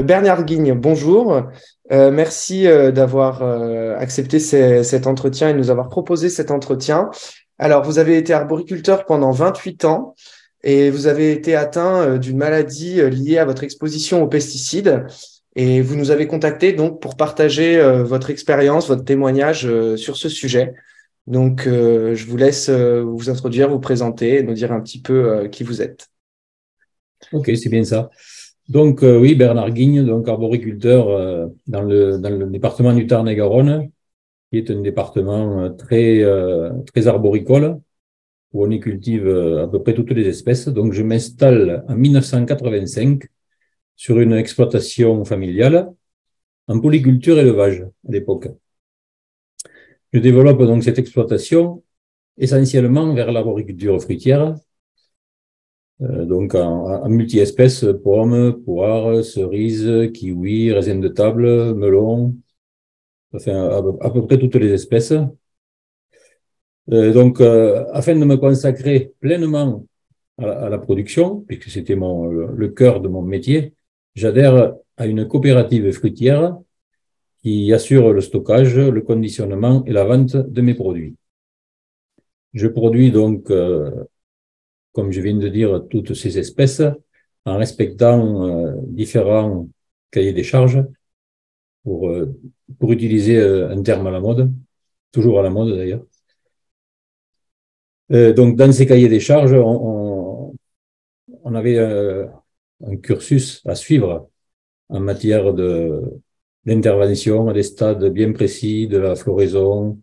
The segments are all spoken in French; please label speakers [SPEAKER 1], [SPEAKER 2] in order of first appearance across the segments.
[SPEAKER 1] Bernard Guigne, bonjour. Merci d'avoir accepté cet entretien et de nous avoir proposé cet entretien. Alors, vous avez été arboriculteur pendant 28 ans et vous avez été atteint d'une maladie liée à votre exposition aux pesticides. Et vous nous avez contacté donc pour partager votre expérience, votre témoignage sur ce sujet. Donc, je vous laisse vous introduire, vous présenter et nous dire un petit peu qui vous êtes.
[SPEAKER 2] Ok, c'est bien ça. Donc, oui, Bernard Guigne, donc arboriculteur dans le département du Tarn-et-Garonne, qui est un département très arboricole, où on y cultive à peu près toutes les espèces. Donc, je m'installe en 1985 sur une exploitation familiale en polyculture élevage à l'époque. Je développe donc cette exploitation essentiellement vers l'arboriculture fruitière, donc en multi-espèces, pommes, poires, cerises, kiwis, raisins de table, melons, enfin à peu près toutes les espèces. Afin de me consacrer pleinement à la production, puisque c'était le cœur de mon métier, j'adhère à une coopérative fruitière qui assure le stockage, le conditionnement et la vente de mes produits. Je produis donc, comme je viens de dire, toutes ces espèces en respectant différents cahiers des charges pour, euh, pour utiliser un terme à la mode, toujours à la mode d'ailleurs. Donc, dans ces cahiers des charges, on avait un cursus à suivre en matière d'intervention à des stades bien précis de la floraison,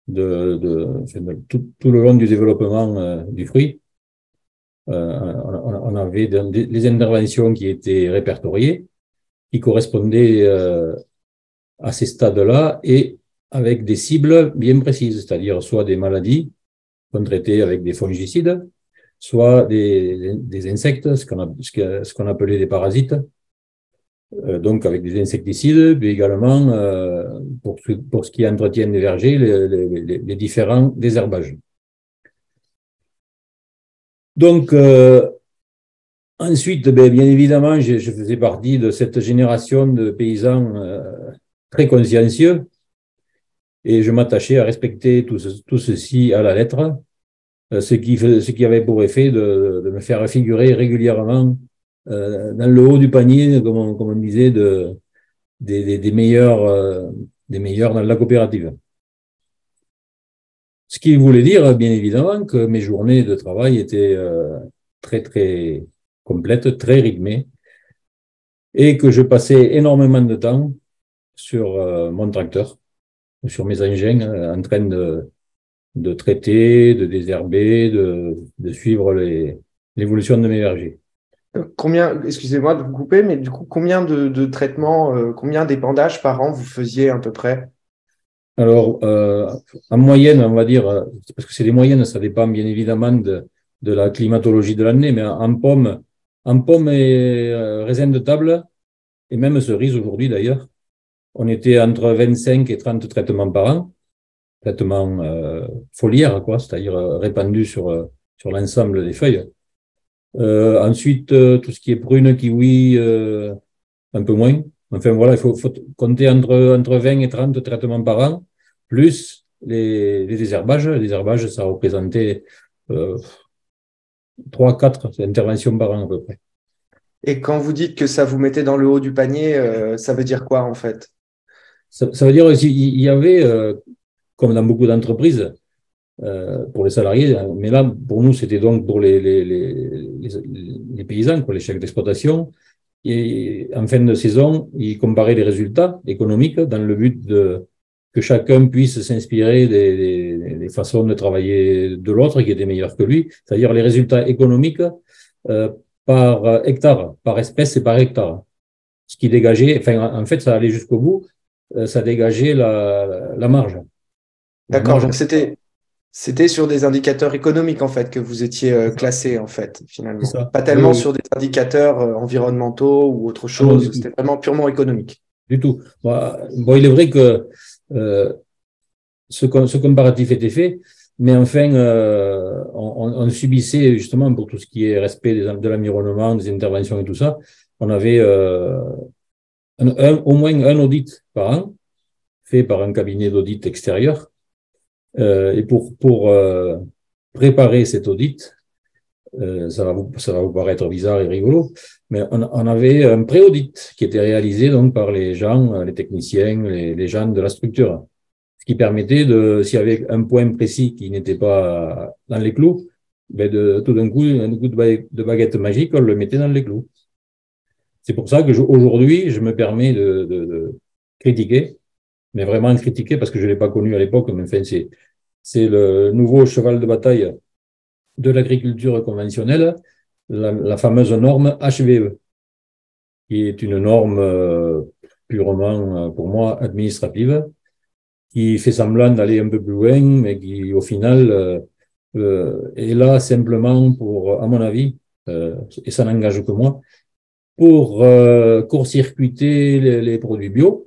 [SPEAKER 2] enfin, tout le long du développement du fruit. On avait les interventions qui étaient répertoriées, qui correspondaient à ces stades-là et avec des cibles bien précises, c'est-à-dire soit des maladies qu'on traitait avec des fongicides, soit des insectes, ce qu'on appelait des parasites, donc avec des insecticides, puis également pour ce qui est entretien des vergers, les différents désherbages. Donc, ensuite, bien évidemment, je faisais partie de cette génération de paysans très consciencieux et je m'attachais à respecter tout ceci à la lettre, ce qui avait pour effet de me faire figurer régulièrement dans le haut du panier, comme on disait, des meilleurs dans la coopérative. Ce qui voulait dire, bien évidemment, que mes journées de travail étaient très complètes, très rythmées, et que je passais énormément de temps sur mon tracteur, sur mes engins, en train de traiter, de désherber, de suivre l'évolution de mes vergers.
[SPEAKER 1] Combien, excusez-moi de vous couper, mais du coup, combien de traitements, combien d'épandages par an vous faisiez à peu près?
[SPEAKER 2] Alors, en moyenne, on va dire, parce que c'est des moyennes, ça dépend bien évidemment de la climatologie de l'année, mais en pommes et raisins de table, et même cerises aujourd'hui d'ailleurs, on était entre 25 et 30 traitements par an, traitements foliaires, quoi, c'est-à-dire répandus sur l'ensemble des feuilles. Ensuite, tout ce qui est prune, kiwi, un peu moins. Enfin voilà, il faut compter entre 20 et 30 traitements par an, plus les désherbages. Les désherbages, ça représentait 3-4 interventions par an à peu près.
[SPEAKER 1] Et quand vous dites que ça vous mettait dans le haut du panier, ça veut dire quoi en fait?
[SPEAKER 2] Ça veut dire qu'il y avait, comme dans beaucoup d'entreprises, pour les salariés, mais là, pour nous, c'était donc pour les paysans, quoi, les chefs d'exploitation. Et en fin de saison, ils comparaient les résultats économiques dans le but que chacun puisse s'inspirer des façons de travailler de l'autre qui étaient meilleures que lui, c'est-à-dire les résultats économiques euh, par hectare, par espèce et par hectare. Ce qui dégageait, enfin, en fait, ça allait jusqu'au bout, ça dégageait la marge. La
[SPEAKER 1] D'accord,
[SPEAKER 2] marge,
[SPEAKER 1] donc c'était sur des indicateurs économiques en fait que vous étiez
[SPEAKER 2] c'est ça.
[SPEAKER 1] classé en fait
[SPEAKER 2] C'est
[SPEAKER 1] finalement.
[SPEAKER 2] ça.
[SPEAKER 1] Pas
[SPEAKER 2] Oui,
[SPEAKER 1] tellement
[SPEAKER 2] oui.
[SPEAKER 1] sur des indicateurs environnementaux ou autre
[SPEAKER 2] Ah non, du
[SPEAKER 1] chose,
[SPEAKER 2] tout.
[SPEAKER 1] c'était vraiment purement économique.
[SPEAKER 2] Du tout. Bon, il est vrai que euh, ce comparatif était fait, mais enfin, on subissait justement pour tout ce qui est respect de l'environnement, des interventions et tout ça, on avait au moins un audit par an, fait par un cabinet d'audit extérieur. Et pour préparer cet audit, ça va vous paraître bizarre et rigolo, mais on avait un pré-audit qui était réalisé donc par les gens, les techniciens, les gens de la structure, ce qui permettait s'il y avait un point précis qui n'était pas dans les clous, ben tout d'un coup, un coup de baguette magique, on le mettait dans les clous. C'est pour ça que aujourd'hui, je me permets de critiquer, mais vraiment critiquer parce que je ne l'ai pas connu à l'époque, mais enfin, c'est le nouveau cheval de bataille de l'agriculture conventionnelle, la fameuse norme HVE, qui est une norme purement, pour moi, administrative, qui fait semblant d'aller un peu plus loin, mais qui, au final, est là simplement pour, à mon avis, et ça n'engage que moi, pour court-circuiter les produits bio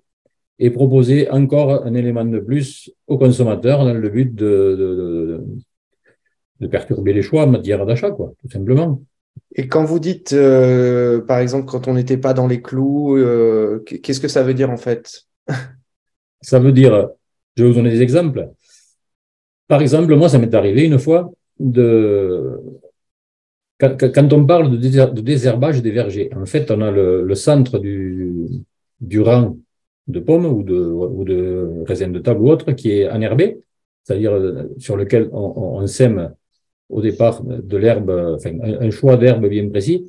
[SPEAKER 2] et proposer encore un élément de plus aux consommateurs dans le but de perturber les choix en matière d'achat, quoi, tout simplement.
[SPEAKER 1] Et quand vous dites, par exemple, quand on n'était pas dans les clous, qu'est-ce que ça veut dire en fait?
[SPEAKER 2] Ça veut dire, je vais vous donner des exemples. Par exemple, moi, ça m'est arrivé une fois quand on parle de désherbage des vergers. En fait, on a le centre du rang de pommes ou de raisins de table ou autre qui est enherbé, c'est-à-dire sur lequel on sème au départ de l'herbe, enfin, un choix d'herbe bien précis,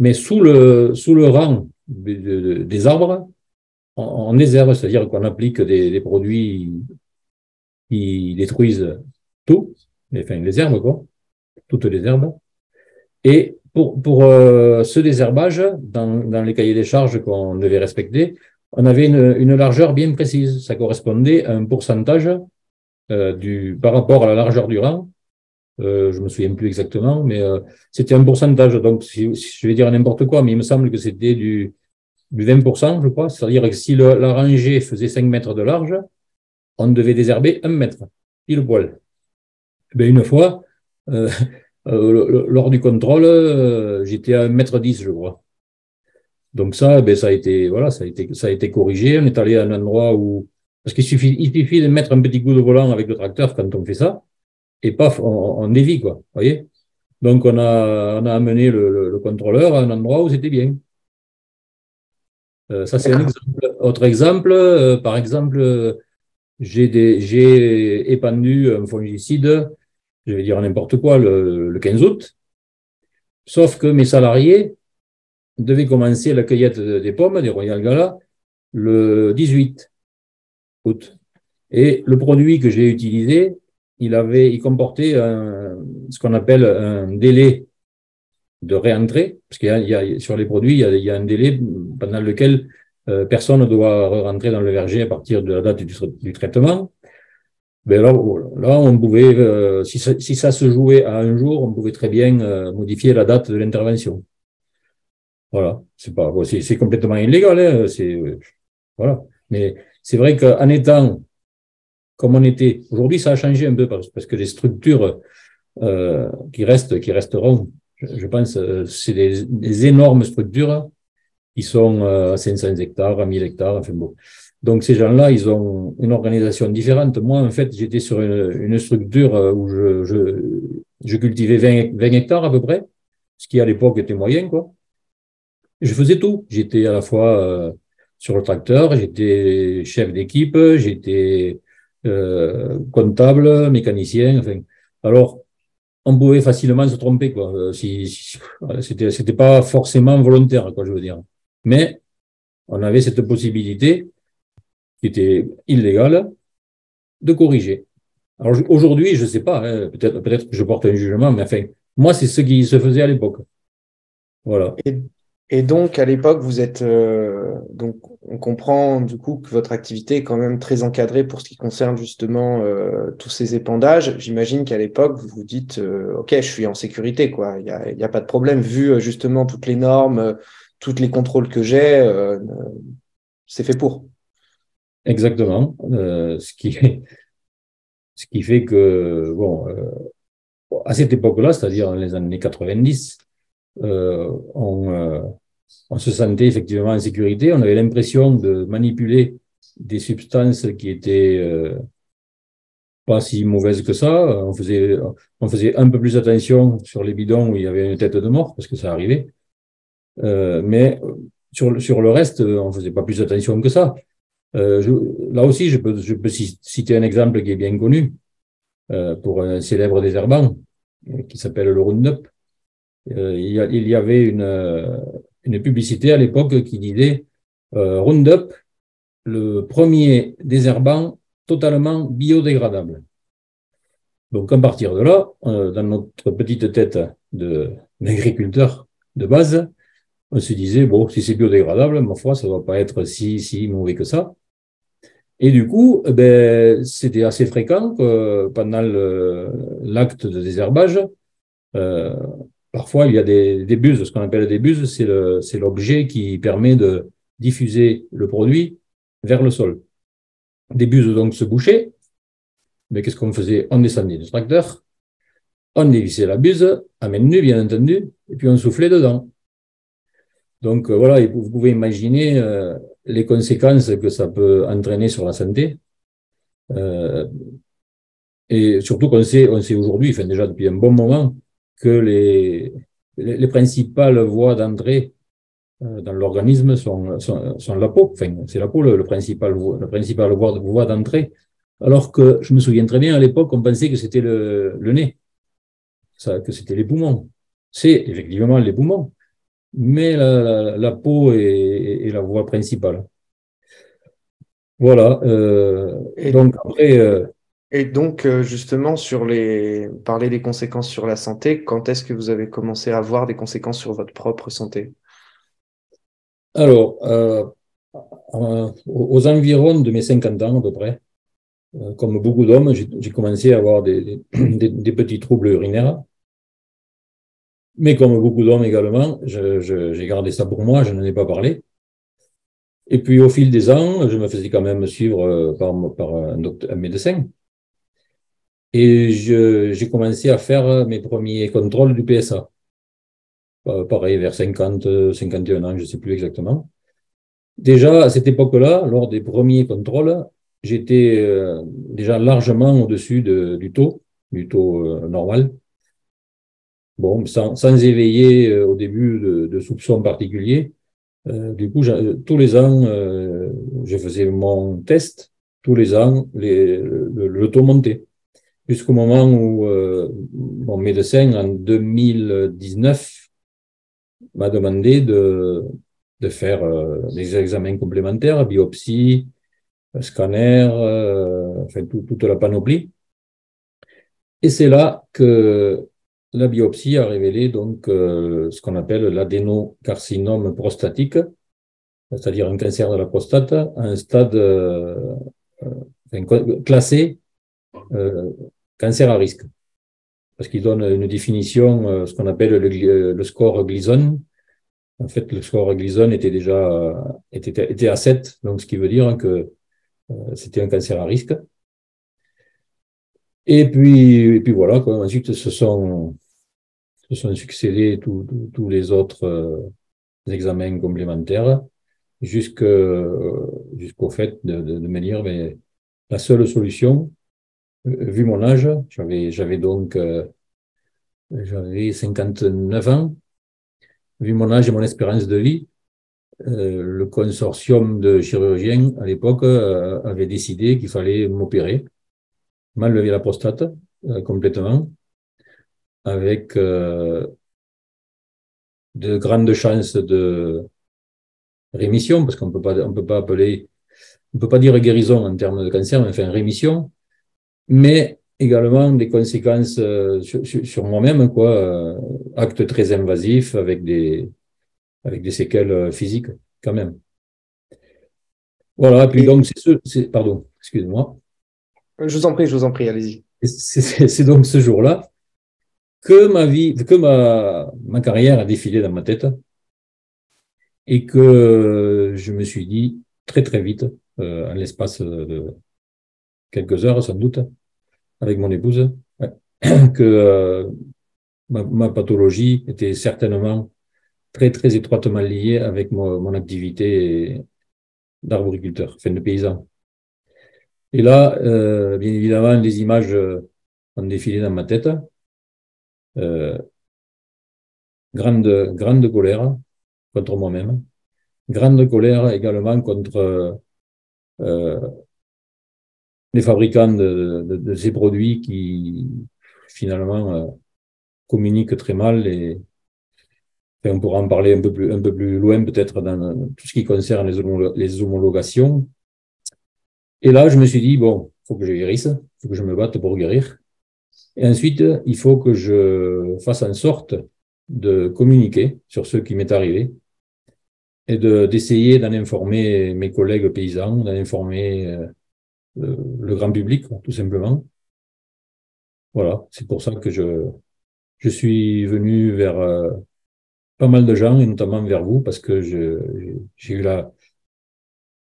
[SPEAKER 2] mais sous le rang des arbres, on désherbe, c'est-à-dire qu'on applique des produits qui détruisent tout, enfin les herbes, quoi, toutes les herbes. Et pour ce désherbage, dans les cahiers des charges qu'on devait respecter, on avait une largeur bien précise. Ça correspondait à un pourcentage par rapport à la largeur du rang. Je me souviens plus exactement, mais c'était un pourcentage. Donc, si je vais dire n'importe quoi, mais il me semble que c'était du 20%, je crois. C'est-à-dire que si la rangée faisait 5 mètres de large, on devait désherber 1 mètre, pile poil. Ben, une fois, euh, lors du contrôle, j'étais à 1,10 m, je crois. Donc ça, ben, voilà, ça a été corrigé. On est allé à un endroit où, parce il suffit de mettre un petit coup de volant avec le tracteur quand on fait ça, et paf, on dévie, quoi. Vous voyez? Donc on a amené le contrôleur à un endroit où c'était bien. Ça, c'est un
[SPEAKER 1] D'accord.
[SPEAKER 2] exemple. Autre exemple, par exemple, j'ai épandu un fongicide, je vais dire n'importe quoi, le 15 août, sauf que mes salariés devaient commencer la cueillette des pommes, des Royal Gala, le 18 août. Et le produit que j'ai utilisé, il comportait ce qu'on appelle un délai de réentrée, parce sur les produits, il y a un délai pendant lequel personne ne doit rentrer dans le verger à partir de la date du traitement. Ben là, on pouvait, si ça se jouait à un jour, on pouvait très bien modifier la date de l'intervention. Voilà, c'est complètement illégal, hein, voilà. Mais c'est vrai qu'en étant comme on était, aujourd'hui, ça a changé un peu parce que les structures qui resteront, je pense, c'est des énormes structures qui sont à 500 hectares, à 1000 hectares, enfin bon. Donc ces gens-là, ils ont une organisation différente. Moi, en fait, j'étais sur une structure où je cultivais 20 hectares à peu près, ce qui à l'époque était moyen, quoi. Je faisais tout. J'étais à la fois sur le tracteur, j'étais chef d'équipe, j'étais comptable, mécanicien. Enfin, alors, on pouvait facilement se tromper, quoi. C'était pas forcément volontaire, quoi, je veux dire. Mais on avait cette possibilité, qui était illégale, de corriger. Alors aujourd'hui, je sais pas, hein, peut-être que je porte un jugement, mais enfin, moi, c'est ce qui se faisait à l'époque. Voilà.
[SPEAKER 1] Et, et donc, à l'époque, vous êtes donc on comprend du coup que votre activité est quand même très encadrée pour ce qui concerne justement tous ces épandages. J'imagine qu'à l'époque, vous vous dites OK, je suis en sécurité, quoi. Il y a pas de problème vu justement toutes les normes, toutes les contrôles que j'ai, c'est fait pour.
[SPEAKER 2] Exactement. Ce qui fait que, bon, à cette époque-là, c'est-à-dire dans les années 90, on on se sentait effectivement en sécurité. On avait l'impression de manipuler des substances qui étaient pas si mauvaises que ça. On faisait un peu plus attention sur les bidons où il y avait une tête de mort, parce que ça arrivait. Mais sur le reste, on faisait pas plus attention que ça. Là aussi, je peux citer un exemple qui est bien connu pour un célèbre désherbant qui s'appelle le Roundup. Il y avait une publicité à l'époque qui disait Roundup, le premier désherbant totalement biodégradable. Donc, à partir de là, dans notre petite tête d'agriculteur de base, on se disait, bon, si c'est biodégradable, ma foi, ça ne va pas être si mauvais que ça. Et du coup, ben, c'était assez fréquent que pendant l'acte de désherbage, euh, parfois il y a des buses. Ce qu'on appelle des buses, c'est l'objet qui permet de diffuser le produit vers le sol. Des buses donc se bouchaient, mais qu'est-ce qu'on faisait? On descendait du tracteur, on dévissait la buse, à main nue bien entendu, et puis on soufflait dedans. Donc voilà, vous pouvez imaginer les conséquences que ça peut entraîner sur la santé. Et surtout on sait aujourd'hui, enfin déjà depuis un bon moment, que les principales voies d'entrée dans l'organisme sont la peau. Enfin, c'est la peau le principal voie d'entrée. Alors que je me souviens très bien, à l'époque, on pensait que c'était le nez, que c'était les poumons. C'est effectivement les poumons, mais la peau est la voie principale. Voilà.
[SPEAKER 1] Et,
[SPEAKER 2] Donc après,
[SPEAKER 1] et donc, justement, parler des conséquences sur la santé, quand est-ce que vous avez commencé à voir des conséquences sur votre propre santé?
[SPEAKER 2] alors, aux environs de mes 50 ans à peu près, comme beaucoup d'hommes, j'ai commencé à avoir des petits troubles urinaires. Mais comme beaucoup d'hommes également, j'ai gardé ça pour moi, je n'en ai pas parlé. Et puis au fil des ans, je me faisais quand même suivre par un médecin. Et j'ai commencé à faire mes premiers contrôles du PSA. Pareil, vers 50, 51 ans, je ne sais plus exactement. Déjà, à cette époque-là, lors des premiers contrôles, j'étais déjà largement au-dessus du taux normal. Bon, sans éveiller au début de soupçons particuliers. Du coup, tous les ans, je faisais mon test. Tous les ans, le taux montait. Jusqu'au moment où mon médecin, en 2019, m'a demandé de faire des examens complémentaires, biopsie, scanner, enfin toute la panoplie. Et c'est là que la biopsie a révélé donc ce qu'on appelle l'adénocarcinome prostatique, c'est-à-dire un cancer de la prostate à un stade classé cancer à risque, parce qu'il donne une définition, ce qu'on appelle le score Gleason. En fait, le score Gleason était à 7, donc ce qui veut dire que c'était un cancer à risque. Et puis voilà, quoi. Ensuite, se sont succédés tous les autres examens complémentaires jusqu'au fait de me dire, mais la seule solution, vu mon âge, j'avais 59 ans, vu mon âge et mon espérance de vie, le consortium de chirurgiens à l'époque avait décidé qu'il fallait m'opérer, m'enlever la prostate complètement, avec de grandes chances de rémission, parce qu'on on peut pas dire guérison en termes de cancer, mais enfin rémission, mais également des conséquences sur moi-même, quoi, acte très invasif avec des séquelles physiques quand même. Voilà, puis
[SPEAKER 1] Et
[SPEAKER 2] donc pardon, excusez-moi,
[SPEAKER 1] je vous en prie, allez-y.
[SPEAKER 2] c'est donc ce jour-là que ma carrière a défilé dans ma tête et que je me suis dit très très vite, en l'espace de quelques heures sans doute, avec mon épouse, ouais, que ma pathologie était certainement très, très étroitement lié avec mon activité d'arboriculteur, enfin de paysan. Et là, bien évidemment, les images ont défilé dans ma tête. Euh, grande colère contre moi-même. Grande colère également contre euh, les fabricants de ces produits qui, finalement, communiquent très mal et enfin, on pourra en parler un peu plus loin, peut-être dans tout ce qui concerne les homologations. Et là, je me suis dit, bon, il faut que je guérisse, il faut que je me batte pour guérir. Et ensuite, il faut que je fasse en sorte de communiquer sur ce qui m'est arrivé et d'essayer d'en informer mes collègues paysans, d'en informer le grand public, tout simplement. Voilà, c'est pour ça que je suis venu vers pas mal de gens, et notamment vers vous, parce que j'ai eu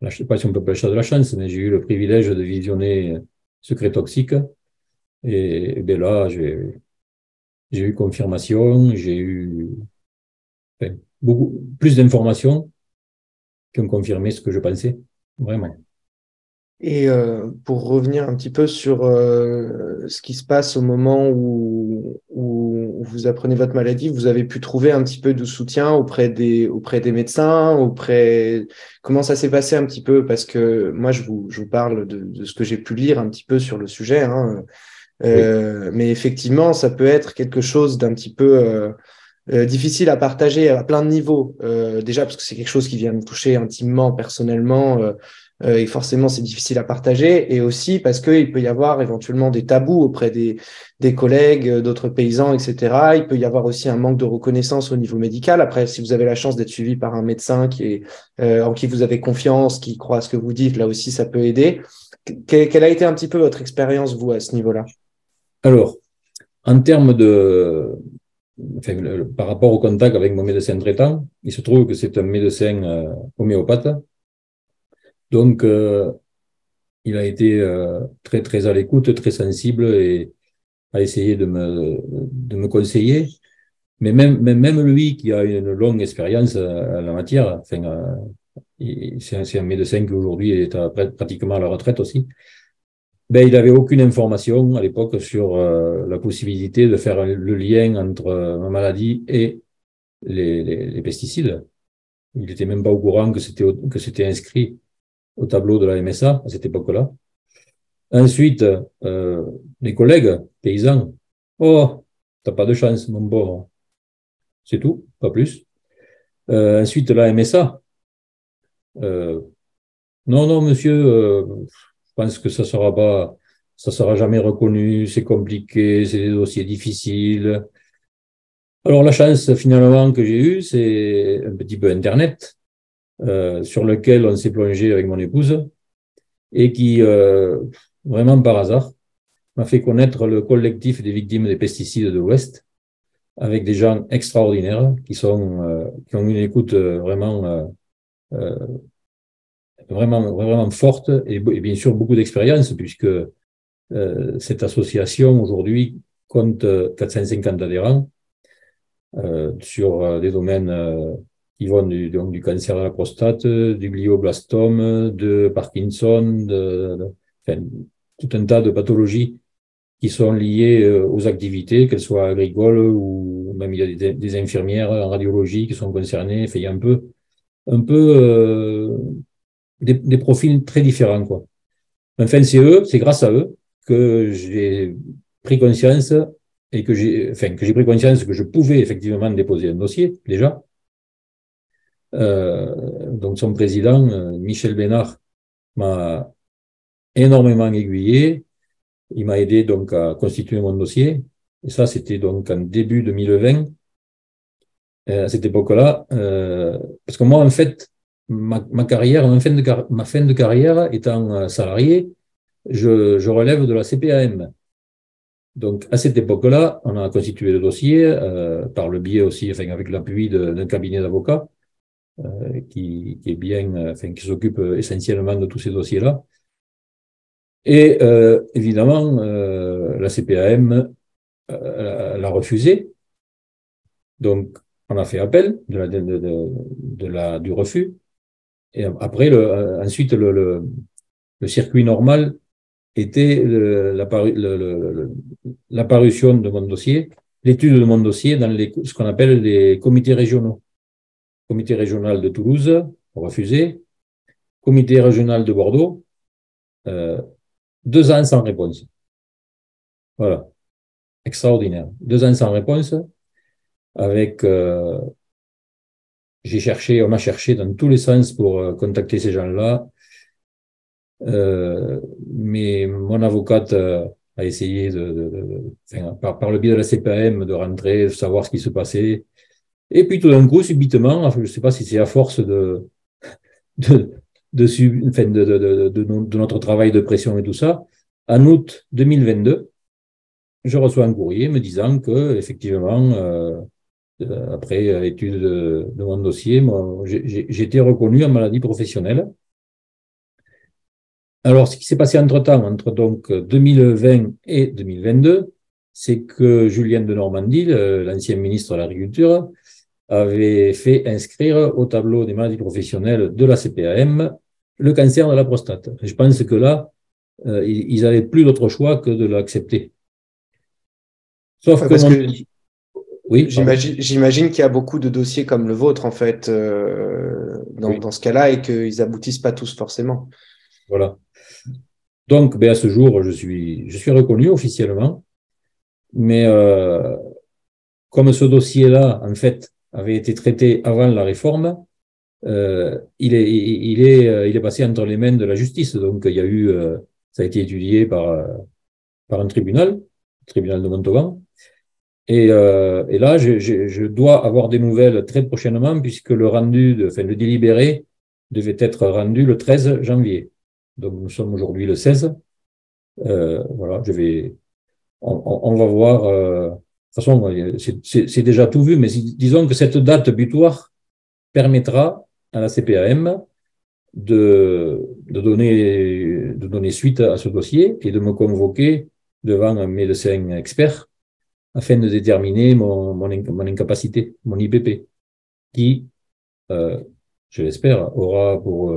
[SPEAKER 2] je ne sais pas si on peut appeler ça de la chance, mais j'ai eu le privilège de visionner Secret Toxique. Et bien là, j'ai eu confirmation, j'ai eu enfin, beaucoup plus d'informations qui ont confirmé ce que je pensais, vraiment.
[SPEAKER 1] Et pour revenir un petit peu sur ce qui se passe au moment où vous apprenez votre maladie, vous avez pu trouver un petit peu de soutien auprès des médecins, Comment ça s'est passé un petit peu? Parce que moi, je vous parle de ce que j'ai pu lire un petit peu sur le sujet, hein.
[SPEAKER 2] Oui.
[SPEAKER 1] Mais effectivement, ça peut être quelque chose d'un petit peu difficile à partager à plein de niveaux. Déjà parce que c'est quelque chose qui vient me toucher intimement, personnellement, et forcément c'est difficile à partager. Et aussi parce qu'il peut y avoir éventuellement des tabous auprès des collègues, d'autres paysans, etc. Il peut y avoir aussi un manque de reconnaissance au niveau médical. Après, si vous avez la chance d'être suivi par un médecin en qui vous avez confiance, qui croit à ce que vous dites, là aussi ça peut aider. Quelle a été un petit peu votre expérience, vous, à ce niveau-là?
[SPEAKER 2] Alors, en termes enfin, par rapport au contact avec mon médecin traitant, il se trouve que c'est un médecin homéopathe. Donc, il a été très, très à l'écoute, très sensible et a essayé de me conseiller. Mais même lui, qui a une longue expérience en la matière, enfin, c'est un médecin qui aujourd'hui est pratiquement à la retraite aussi, ben, il n'avait aucune information à l'époque sur la possibilité de faire le lien entre ma maladie et les pesticides. Il n'était même pas au courant que c'était inscrit au tableau de la MSA à cette époque-là. Ensuite, les collègues paysans, oh, t'as pas de chance, mon pauvre. C'est tout, pas plus. Ensuite, la MSA, euh, non, non, monsieur, je pense que ça sera jamais reconnu, c'est compliqué, c'est des dossiers difficiles. Alors, la chance, finalement, que j'ai eue, c'est un petit peu Internet, sur lequel on s'est plongé avec mon épouse et qui, vraiment par hasard, m'a fait connaître le collectif des victimes des pesticides de l'Ouest, avec des gens extraordinaires qui ont une écoute euh, vraiment forte et bien sûr beaucoup d'expérience, puisque cette association aujourd'hui compte 450 adhérents sur des domaines qui vont donc du cancer de la prostate, du glioblastome, de Parkinson, enfin, tout un tas de pathologies qui sont liées aux activités, qu'elles soient agricoles ou même il y a des infirmières en radiologie qui sont concernées. Enfin, il y a un peu des profils très différents, quoi. Enfin, c'est grâce à eux que j'ai pris conscience et que j'ai pris conscience que je pouvais effectivement déposer un dossier, déjà. Donc, son président, Michel Bénard, m'a énormément aiguillé. Il m'a aidé donc à constituer mon dossier. Et ça, c'était donc en début 2020. À cette époque-là, parce que moi, en fait, ma carrière, ma fin de carrière étant salarié, je relève de la CPAM. Donc, à cette époque-là, on a constitué le dossier par le biais aussi, enfin, avec l'appui d'un cabinet d'avocats qui est bien, enfin, qui s'occupe essentiellement de tous ces dossiers-là. Et évidemment, la CPAM l'a refusé. Donc, on a fait appel du refus. Et après, ensuite, le circuit normal était l'apparition de mon dossier, l'étude de mon dossier dans ce qu'on appelle les comités régionaux. Comité régional de Toulouse, refusé. Comité régional de Bordeaux, 2 ans sans réponse. Voilà. Extraordinaire. 2 ans sans réponse, avec, on m'a cherché dans tous les sens pour contacter ces gens-là. Mais mon avocate a essayé par le biais de la CPAM de rentrer, de savoir ce qui se passait. Et puis tout d'un coup, subitement, je ne sais pas si c'est à force de, de notre travail de pression et tout ça, en août 2022, je reçois un courrier me disant que, effectivement, après étude de mon dossier, j'ai été reconnu en maladie professionnelle. Alors, ce qui s'est passé entre-temps, entre donc 2020 et 2022, c'est que Julien de Normandie, l'ancien ministre de l'Agriculture, avait fait inscrire au tableau des maladies professionnelles de la CPAM le cancer de la prostate. Et je pense que là, ils n'avaient plus d'autre choix que de l'accepter. Sauf
[SPEAKER 1] Parce que
[SPEAKER 2] oui,
[SPEAKER 1] j'imagine qu'il y a beaucoup de dossiers comme le vôtre, en fait,
[SPEAKER 2] oui,
[SPEAKER 1] dans ce cas-là, et qu'ils aboutissent pas tous forcément.
[SPEAKER 2] voilà. Donc, à ce jour, je suis reconnu officiellement, mais comme ce dossier-là, en fait, avait été traité avant la réforme, il est passé entre les mains de la justice. Donc, il y a eu, ça a été étudié par un tribunal, le tribunal de Montauban. Et là, je dois avoir des nouvelles très prochainement, puisque le délibéré devait être rendu le 13 janvier. Donc, nous sommes aujourd'hui le 16. Voilà, on va voir. De toute façon, c'est déjà tout vu, mais disons que cette date butoir permettra à la CPAM de donner suite à ce dossier et de me convoquer devant un médecin expert afin de déterminer mon incapacité, mon IPP, qui, je l'espère, aura pour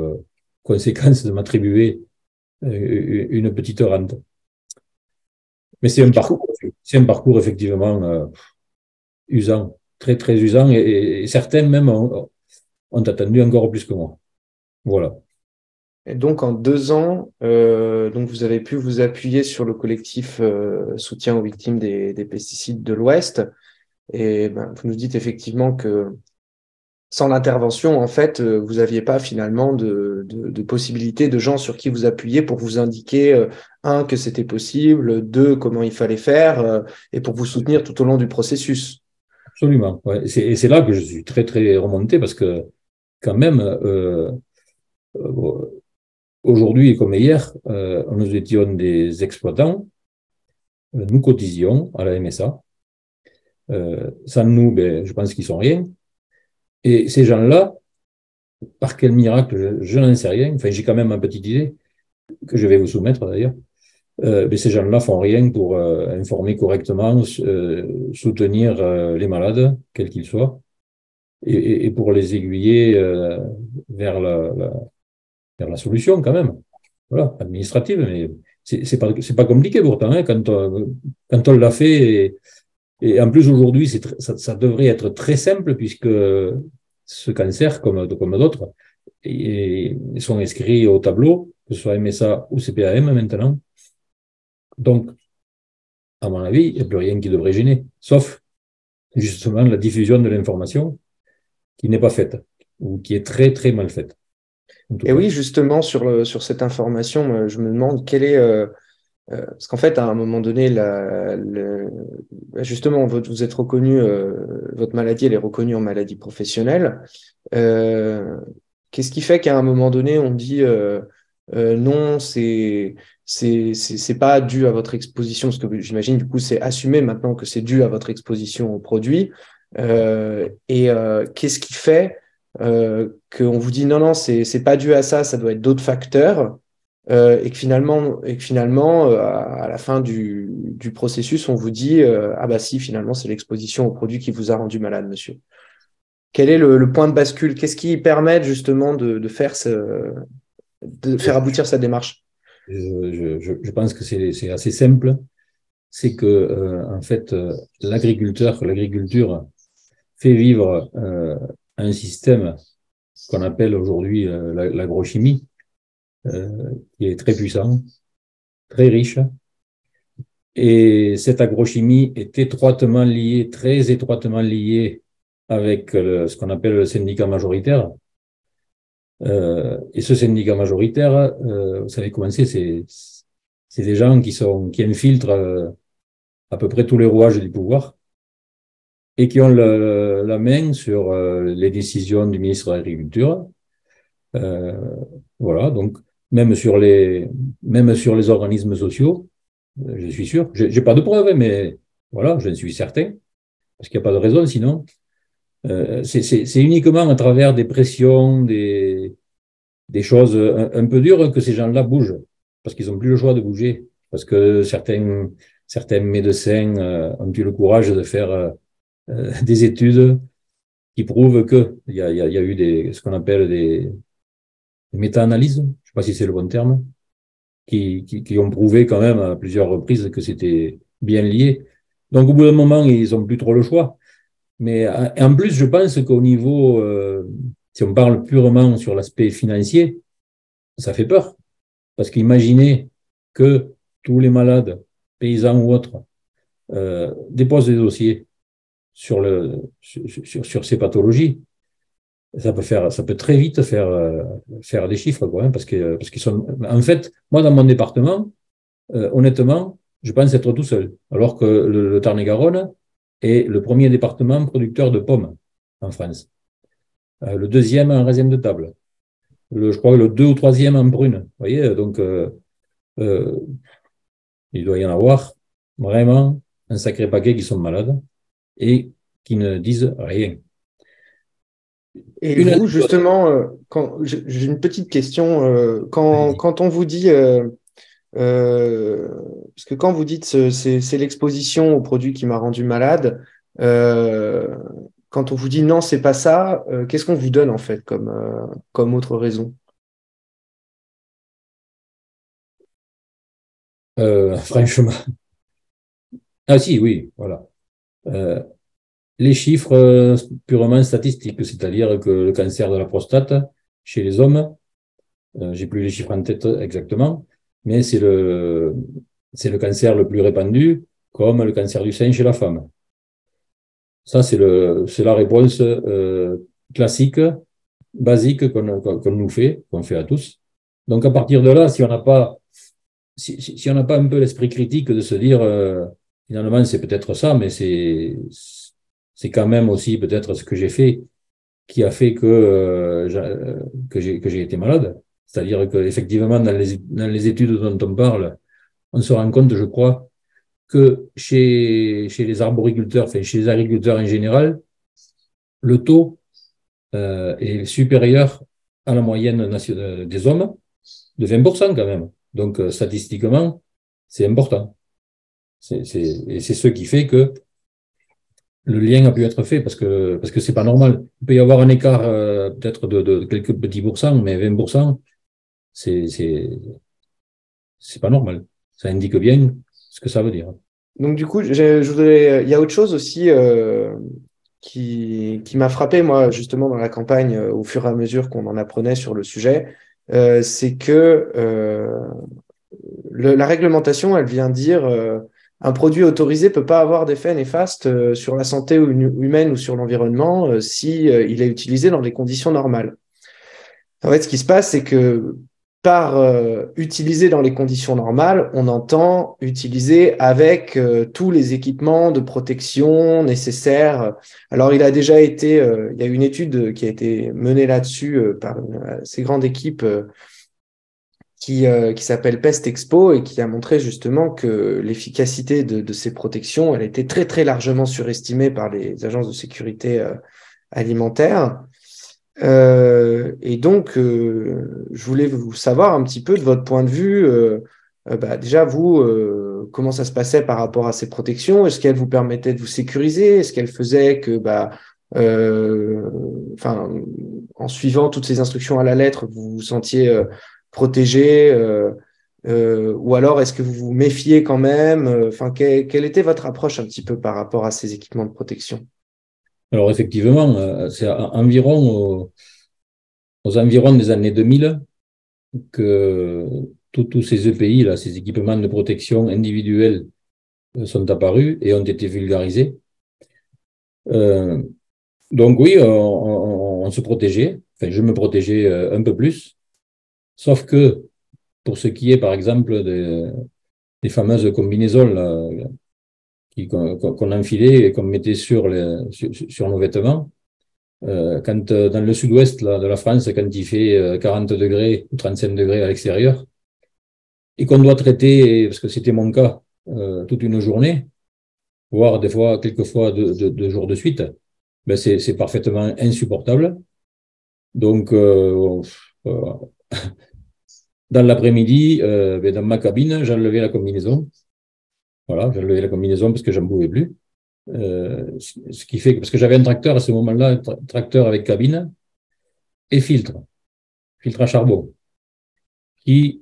[SPEAKER 2] conséquence de m'attribuer une petite rente. Mais c'est un parcours effectivement usant, très très usant, et certains même ont attendu encore plus que moi. Voilà.
[SPEAKER 1] Et donc, en 2 ans, donc vous avez pu vous appuyer sur le collectif soutien aux victimes des pesticides de l'Ouest. Et ben, vous nous dites effectivement que sans l'intervention, en fait, vous n'aviez pas finalement de possibilité de gens sur qui vous appuyer pour vous indiquer, un, que c'était possible, deux, comment il fallait faire, et pour vous soutenir tout au long du processus.
[SPEAKER 2] Absolument. Ouais. Et c'est là que je suis très très remonté, parce que quand même, aujourd'hui comme hier, nous étions des exploitants, nous cotisions à la MSA. Sans nous, je pense qu'ils sont rien. Et ces gens-là, par quel miracle, je n'en sais rien. Enfin, j'ai quand même ma petite idée que je vais vous soumettre d'ailleurs. Mais ces gens-là font rien pour informer correctement, soutenir les malades, quels qu'ils soient, et pour les aiguiller vers vers la solution quand même. Voilà, administrative, mais c'est pas compliqué pourtant, hein, quand on l'a fait. Et en plus, aujourd'hui, ça devrait être très simple, puisque ce cancer, comme d'autres, ils sont inscrits au tableau, que ce soit MSA ou CPAM maintenant. Donc, à mon avis, il n'y a plus rien qui devrait gêner, sauf justement la diffusion de l'information qui n'est pas faite, ou qui est très, très mal faite.
[SPEAKER 1] Et oui, justement, sur cette information, je me demande quelle est... parce qu'en fait, à un moment donné, justement, vous êtes reconnu, votre maladie, elle est reconnue en maladie professionnelle. Qu'est-ce qui fait qu'à un moment donné, on dit non, c'est pas dû à votre exposition, parce que j'imagine du coup c'est assumé maintenant que c'est dû à votre exposition au produit. Qu'est-ce qui fait qu'on vous dit non, non, c'est pas dû à ça, ça doit être d'autres facteurs. Et que finalement à la fin du processus, on vous dit ah bah si, finalement, c'est l'exposition au produit qui vous a rendu malade, monsieur. Quel est le point de bascule? Qu'est-ce qui permet justement de faire aboutir cette démarche?
[SPEAKER 2] Je pense que c'est assez simple. C'est que, en fait, l'agriculture fait vivre un système qu'on appelle aujourd'hui l'agrochimie, qui est très puissant, très riche. Et cette agrochimie est étroitement liée, très étroitement liée avec ce qu'on appelle le syndicat majoritaire. Et ce syndicat majoritaire, vous savez comment c'est des gens qui infiltrent à peu près tous les rouages du pouvoir et qui ont la main sur les décisions du ministre de l'Agriculture. Euh, voilà, donc même sur les organismes sociaux, je suis sûr. J'ai pas de preuves, mais voilà, je suis certain, parce qu'il n'y a pas de raison sinon. C'est uniquement à travers des pressions, des choses un peu dures que ces gens-là bougent, parce qu'ils n'ont plus le choix de bouger, parce que certains médecins ont eu le courage de faire des études qui prouvent que il y a eu ce qu'on appelle des méta-analyses, je ne sais pas si c'est le bon terme, qui ont prouvé quand même à plusieurs reprises que c'était bien lié. Donc au bout d'un moment, ils n'ont plus trop le choix. Mais en plus, je pense qu'au niveau, si on parle purement sur l'aspect financier, ça fait peur. Parce qu'imaginez que tous les malades, paysans ou autres, déposent des dossiers sur ces pathologies. Ça peut très vite faire des chiffres, quoi, hein, parce qu'ils sont, en fait, moi, dans mon département, honnêtement, je pense être tout seul. Alors que le Tarn-et-Garonne est le premier département producteur de pommes en France. Le deuxième en raisin de table. Je crois que le deux ou troisième en prune. Vous voyez, donc, euh, il doit y en avoir vraiment un sacré paquet qui sont malades et qui ne disent rien.
[SPEAKER 1] Et vous, justement, j'ai une petite question. Quand on vous dit, parce que quand vous dites c'est l'exposition au produit qui m'a rendu malade, euh, quand on vous dit non, c'est pas ça, qu'est-ce qu'on vous donne en fait comme autre raison?
[SPEAKER 2] Franchement. Ah si, oui, voilà. Euh, les chiffres purement statistiques, c'est-à-dire que le cancer de la prostate chez les hommes, j'ai plus les chiffres en tête exactement, mais c'est le cancer le plus répandu, comme le cancer du sein chez la femme. Ça, c'est la réponse classique, basique qu'on nous fait, qu'on fait à tous. Donc à partir de là, si on n'a pas un peu l'esprit critique de se dire finalement c'est peut-être ça, mais c'est quand même aussi peut-être ce que j'ai fait qui a fait que j'ai été malade. C'est-à-dire qu'effectivement, dans les études dont on parle, on se rend compte, je crois, que chez les arboriculteurs, enfin chez les agriculteurs en général, le taux est supérieur à la moyenne nationale des hommes de 20% quand même. Donc, statistiquement, c'est important. Et c'est ce qui fait que le lien a pu être fait parce que c'est pas normal. Il peut y avoir un écart peut-être de quelques petits pourcents, mais 20%, c'est c'est c'est pas normal. Ça indique bien ce que ça veut dire.
[SPEAKER 1] Donc du coup, il y a autre chose aussi qui m'a frappé, moi, justement, dans la campagne, au fur et à mesure qu'on en apprenait sur le sujet, c'est que la réglementation, elle vient dire un produit autorisé peut pas avoir d'effet néfaste sur la santé humaine ou sur l'environnement si il est utilisé dans des conditions normales. En fait, ce qui se passe, c'est que par utiliser dans les conditions normales, on entend utiliser avec tous les équipements de protection nécessaires. Alors, il y a une étude qui a été menée là-dessus par une assez grande équipe qui s'appelle Pest Expo et qui a montré justement que l'efficacité de ces protections, elle était très, très largement surestimée par les agences de sécurité alimentaire. Et donc, je voulais vous savoir un petit peu de votre point de vue. Déjà, vous, comment ça se passait par rapport à ces protections? Est-ce qu'elles vous permettaient de vous sécuriser? Est-ce qu'elles faisaient que enfin, en suivant toutes ces instructions à la lettre, vous vous sentiez protégé, ou alors est-ce que vous vous méfiez quand même? Enfin, quelle était votre approche un petit peu par rapport à ces équipements de protection?
[SPEAKER 2] Alors effectivement, c'est environ aux environs des années 2000 que tous ces EPI, là, ces équipements de protection individuels, sont apparus et ont été vulgarisés. Euh, donc oui, on se protégeait, enfin je me protégeais un peu plus, sauf que pour ce qui est par exemple des fameuses combinaisons là, qu'on enfilait et qu'on mettait sur nos vêtements, quand dans le sud-ouest de la France, quand il fait 40 degrés ou 35 degrés à l'extérieur, et qu'on doit traiter, parce que c'était mon cas, toute une journée, voire des fois, quelquefois deux jours de suite, ben c'est parfaitement insupportable. Donc, dans l'après-midi, ben dans ma cabine, j'enlevais la combinaison. Voilà, j'enlevais la combinaison parce que j'en pouvais plus. Ce qui fait que, parce que j'avais un tracteur à ce moment-là, un tracteur avec cabine et filtre à charbon, qui,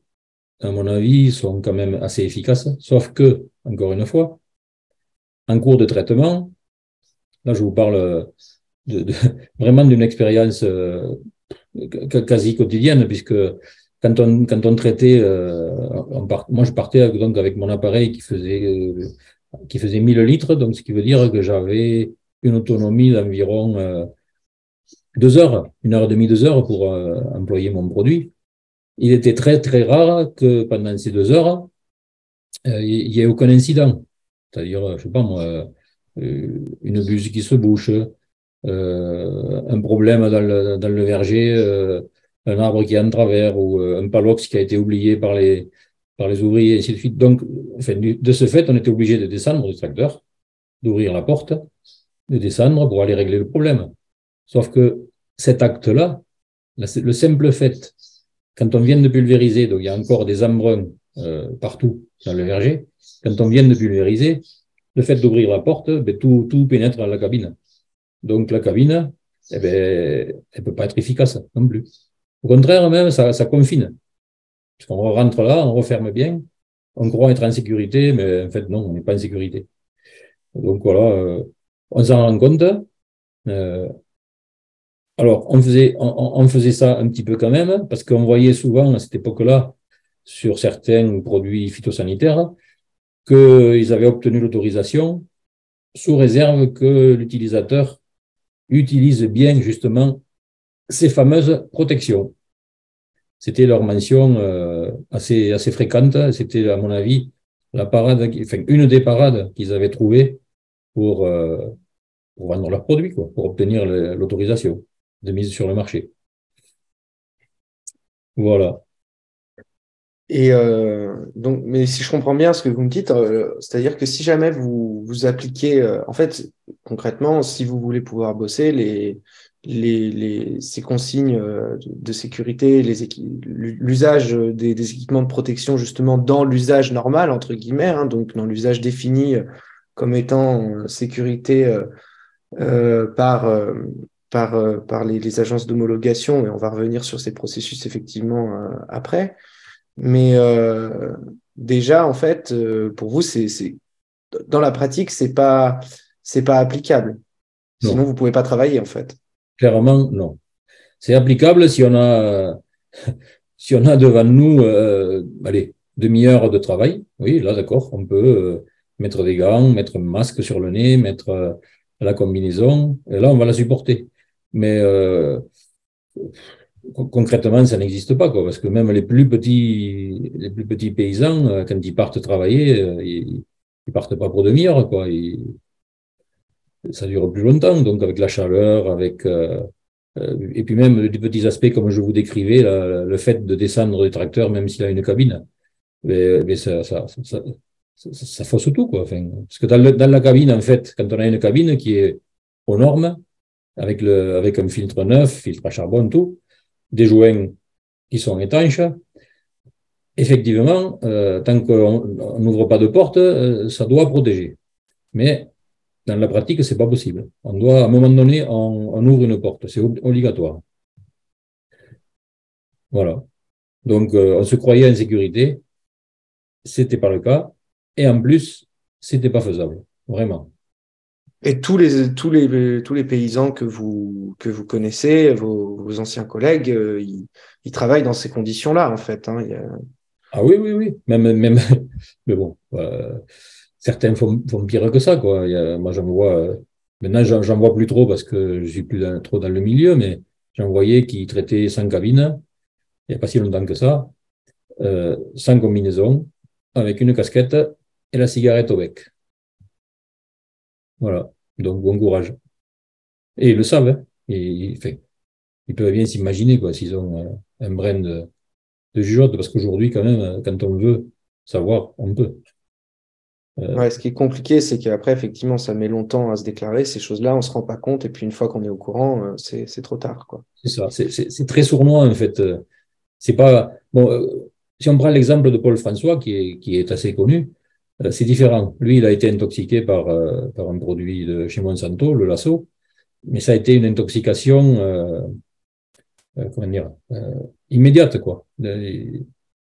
[SPEAKER 2] à mon avis, sont quand même assez efficaces, sauf que, encore une fois, en cours de traitement, là je vous parle de vraiment d'une expérience quasi quotidienne, puisque quand on traitait, moi je partais donc avec mon appareil qui faisait 1000 litres, donc ce qui veut dire que j'avais une autonomie d'environ 2 heures, 1 heure et demie, 2 heures pour employer mon produit. Il était très très rare que pendant ces 2 heures, il n'y ait aucun incident. C'est-à-dire, je sais pas moi, une buse qui se bouche, un problème dans le verger, un arbre qui est en travers ou un palox qui a été oublié par les ouvriers, et ainsi de suite. Donc, enfin, de ce fait, on était obligé de descendre du tracteur, d'ouvrir la porte, de descendre pour aller régler le problème. Sauf que cet acte-là, le simple fait, quand on vient de pulvériser, donc il y a encore des embruns partout dans le verger, quand on vient de pulvériser, le fait d'ouvrir la porte, ben, tout pénètre dans la cabine. Donc la cabine, eh ben, elle peut pas être efficace non plus. Au contraire, même, ça confine. Parce qu'on rentre là, on referme bien, on croit être en sécurité, mais en fait, non, on n'est pas en sécurité. Donc voilà, on s'en rend compte. Euh, alors, on faisait ça un petit peu quand même, parce qu'on voyait souvent à cette époque-là, sur certains produits phytosanitaires, qu'ils avaient obtenu l'autorisation sous réserve que l'utilisateur utilise bien justement ces fameuses protections. C'était leur mention assez fréquente. C'était, à mon avis, la parade, enfin, une des parades qu'ils avaient trouvées pour, euh, pour vendre leurs produits, quoi, pour obtenir l'autorisation de mise sur le marché. Voilà.
[SPEAKER 1] Et donc, mais si je comprends bien ce que vous me dites, c'est-à-dire que si jamais vous appliquez, en fait, concrètement, si vous voulez pouvoir bosser, ces consignes de sécurité, l'usage des équipements de protection, justement, dans l'usage normal, entre guillemets, hein, donc dans l'usage défini comme étant sécurité par les agences d'homologation, et on va revenir sur ces processus effectivement après. Mais déjà, en fait, pour vous, dans la pratique, c'est pas applicable. Sinon,
[SPEAKER 2] Non,
[SPEAKER 1] vous pouvez pas travailler, en fait.
[SPEAKER 2] clairement, non. C'est applicable si on a devant nous, allez, demi-heure de travail. Oui, là, d'accord, on peut mettre des gants, mettre un masque sur le nez, mettre la combinaison, et là, on va la supporter. Mais concrètement, ça n'existe pas, quoi, parce que même les plus petits paysans, quand ils partent travailler, ils partent pas pour demi-heure, quoi. Ça dure plus longtemps, donc avec la chaleur, et puis même des petits aspects comme je vous décrivais, le fait de descendre du tracteur, même s'il a une cabine, mais ça fausse tout, quoi. Enfin, parce que dans la cabine, en fait, quand on a une cabine qui est aux normes, avec un filtre neuf, filtre à charbon, tout, des joints qui sont étanches, effectivement, tant qu'on n'ouvre pas de porte, ça doit protéger. Mais dans la pratique, c'est pas possible. On doit, à un moment donné, on ouvre une porte. C'est obligatoire. Voilà. Donc, on se croyait en sécurité. C'était pas le cas. Et en plus, c'était pas faisable. Vraiment.
[SPEAKER 1] Et tous les paysans que vous connaissez, vos anciens collègues, ils travaillent dans ces conditions-là, en fait, hein.
[SPEAKER 2] Ah oui, oui, oui. Même, mais bon, certains font pire que ça, quoi. Moi, j'en vois, maintenant, j'en vois plus trop parce que je suis plus trop dans le milieu, mais j'en voyais qui traitaient sans cabine, il n'y a pas si longtemps que ça, sans combinaison, avec une casquette et la cigarette au bec. Voilà. Donc, bon courage. Et ils le savent, hein. Enfin, ils peuvent bien s'imaginer, quoi, s'ils ont un brin de jugeote, parce qu'aujourd'hui, quand même, quand on veut savoir, on peut.
[SPEAKER 1] Ouais, ce qui est compliqué, c'est qu'après, effectivement, ça met longtemps à se déclarer. Ces choses-là, on se rend pas compte. Et puis, une fois qu'on est au courant, c'est trop tard, quoi.
[SPEAKER 2] C'est ça. C'est très sournois, en fait. C'est pas. Bon, si on prend l'exemple de Paul François, qui est assez connu, c'est différent. Lui, il a été intoxiqué par un produit de chez Monsanto, le Lasso, mais ça a été une intoxication, comment dire, immédiate, quoi.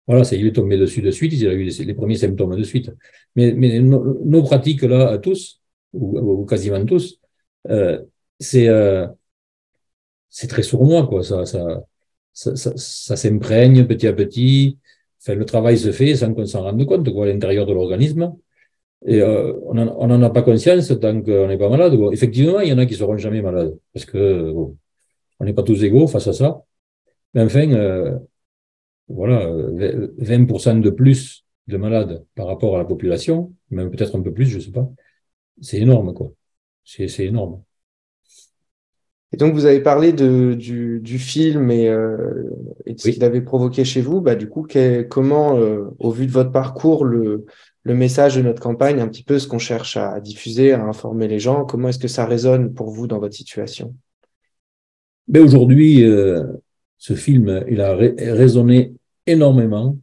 [SPEAKER 2] Voilà, il est tombé dessus de suite, il a eu les premiers symptômes de suite. Mais nos pratiques, là, à tous, ou quasiment tous, euh, c'est c'est très sournois, quoi. Ça s'imprègne petit à petit. Enfin, le travail se fait sans qu'on s'en rende compte, quoi, à l'intérieur de l'organisme. Et on n'en a pas conscience tant qu'on n'est pas malade. Bon, effectivement, il y en a qui ne seront jamais malades, parce que bon, on n'est pas tous égaux face à ça. Mais enfin, voilà, 20% de plus de malades par rapport à la population, même peut-être un peu plus, je ne sais pas. C'est énorme, quoi. C'est énorme.
[SPEAKER 1] Et donc, vous avez parlé du film et de ce qu'il
[SPEAKER 2] Oui.
[SPEAKER 1] avait provoqué chez vous. Bah, du coup, comment, au vu de votre parcours, le message de notre campagne, un petit peu ce qu'on cherche à diffuser, à informer les gens, comment est-ce que ça résonne pour vous dans votre situation?
[SPEAKER 2] Mais aujourd'hui, ce film, il a résonné énormément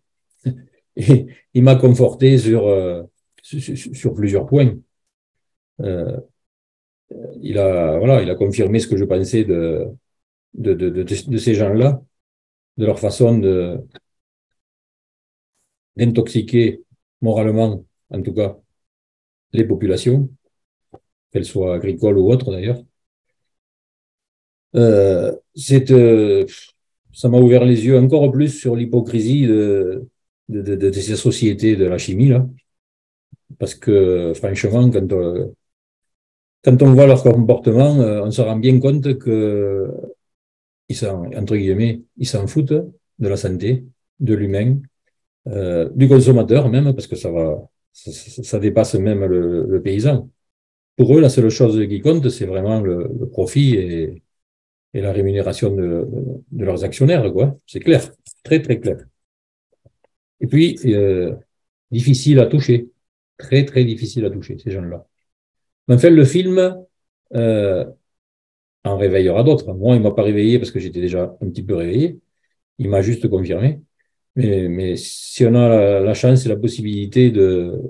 [SPEAKER 2] et il m'a conforté sur plusieurs points. Euh, voilà, il a confirmé ce que je pensais de ces gens-là, de leur façon d'intoxiquer moralement, en tout cas, les populations, qu'elles soient agricoles ou autres d'ailleurs. Euh, c'est, euh, Ça m'a ouvert les yeux encore plus sur l'hypocrisie de ces sociétés de la chimie, là. Parce que, franchement, quand on voit leur comportement, on se rend bien compte que entre guillemets, ils s'en foutent de la santé, de l'humain, du consommateur même, parce que ça dépasse même le paysan. Pour eux, la seule chose qui compte, c'est vraiment le profit et la rémunération de leurs actionnaires, quoi. C'est clair, très très clair. Et puis, difficile à toucher, très très difficile à toucher, ces gens-là. En fait, le film euh, en réveillera d'autres. Moi, il m'a pas réveillé parce que j'étais déjà un petit peu réveillé. Il m'a juste confirmé. Mais si on a la chance et la possibilité de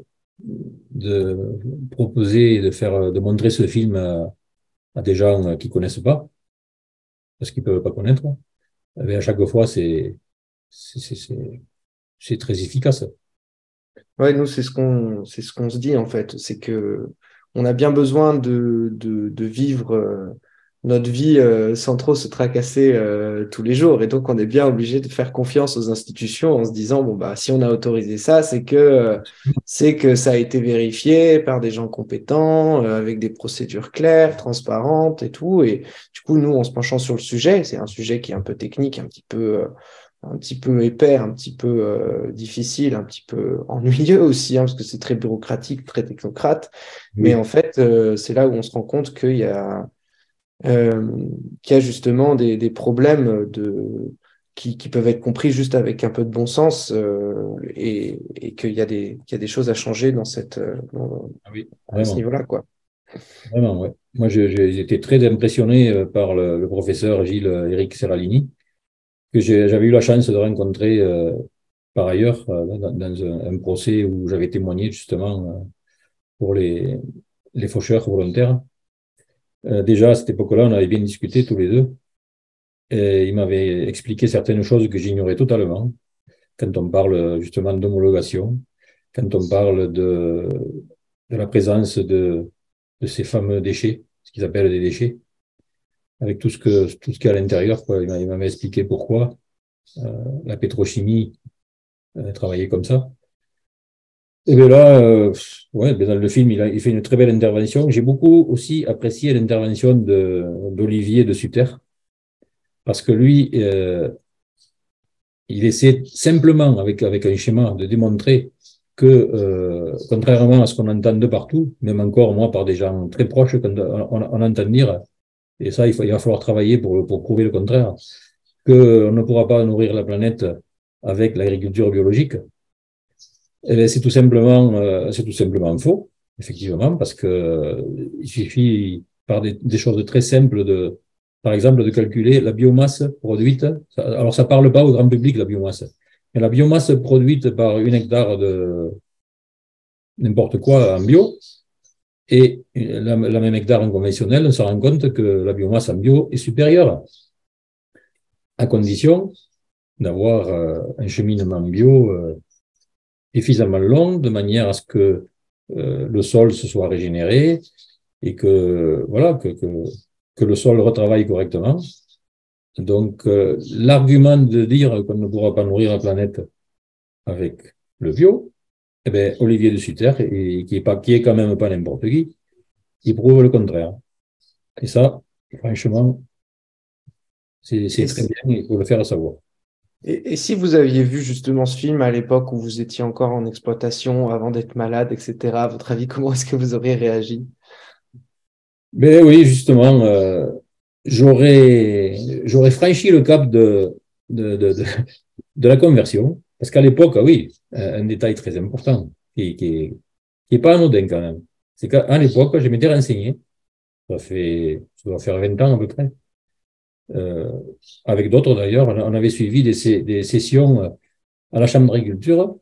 [SPEAKER 2] proposer, de montrer ce film à des gens qui connaissent pas, parce qu'ils peuvent pas connaître, eh bien, à chaque fois, c'est, c'est, c'est c'est très efficace.
[SPEAKER 1] Ouais, nous, c'est ce qu'on se dit, en fait. C'est que on a bien besoin de vivre notre vie sans trop se tracasser tous les jours. Et donc, on est bien obligé de faire confiance aux institutions en se disant, bon, bah, si on a autorisé ça, c'est que ça a été vérifié par des gens compétents, avec des procédures claires, transparentes et tout. Et du coup, nous, en se penchant sur le sujet, c'est un sujet qui est un peu technique, un petit peu épais, un petit peu difficile, un petit peu ennuyeux aussi, hein, parce que c'est très bureaucratique, très technocrate. Mais
[SPEAKER 2] Oui.
[SPEAKER 1] en fait, c'est là où on se rend compte euh, qu'il y a justement des problèmes qui peuvent être compris juste avec un peu de bon sens et qu'il y a des choses à changer
[SPEAKER 2] Ah oui,
[SPEAKER 1] à ce
[SPEAKER 2] vraiment,
[SPEAKER 1] niveau-là, quoi.
[SPEAKER 2] vraiment, ouais. Moi, j'ai été très impressionné par le professeur Gilles Éric Serralini, que j'avais eu la chance de rencontrer par ailleurs dans un procès où j'avais témoigné justement pour les faucheurs volontaires. Déjà, à cette époque-là, on avait bien discuté tous les deux. Et il m'avait expliqué certaines choses que j'ignorais totalement. Quand on parle justement d'homologation, quand on parle de la présence de ces fameux déchets, ce qu'ils appellent des déchets, avec tout ce qu'il y a à l'intérieur, quoi. Il m'avait expliqué pourquoi la pétrochimie travaillait comme ça. Et bien là, ouais, ben dans le film, il fait une très belle intervention. J'ai beaucoup aussi apprécié l'intervention d'Olivier de Sutter, parce que lui, il essaie simplement, avec un schéma, de démontrer que, contrairement à ce qu'on entend de partout, même encore moi par des gens très proches, quand on entend dire, et ça, il va falloir travailler pour prouver le contraire, qu'on ne pourra pas nourrir la planète avec l'agriculture biologique. Eh bien, c'est tout simplement faux, effectivement, parce que il suffit par des choses très simples par exemple, de calculer la biomasse produite. Alors, ça parle pas au grand public, la biomasse. Mais la biomasse produite par 1 hectare de n'importe quoi en bio et la même hectare en conventionnel, on se rend compte que la biomasse en bio est supérieure, à condition d'avoir un cheminement bio suffisamment long, de manière à ce que le sol se soit régénéré et que, voilà, que le sol retravaille correctement. Donc, l'argument de dire qu'on ne pourra pas nourrir la planète avec le bio, eh bien, Olivier de Sutter, qui est quand même pas n'importe qui, il prouve le contraire. Et ça, franchement, c'est
[SPEAKER 1] Et,
[SPEAKER 2] très bien, il faut le faire savoir.
[SPEAKER 1] et si vous aviez vu justement ce film à l'époque où vous étiez encore en exploitation, avant d'être malade, etc., à votre avis, comment est-ce que vous auriez réagi?
[SPEAKER 2] Mais oui, justement, j'aurais franchi le cap de, de, de, de la conversion, parce qu'à l'époque, oui, un détail très important, qui est pas anodin quand même, c'est qu'à l'époque, je m'étais renseigné, ça doit faire 20 ans à peu près, euh, avec d'autres d'ailleurs, on avait suivi des sessions à la Chambre d'agriculture,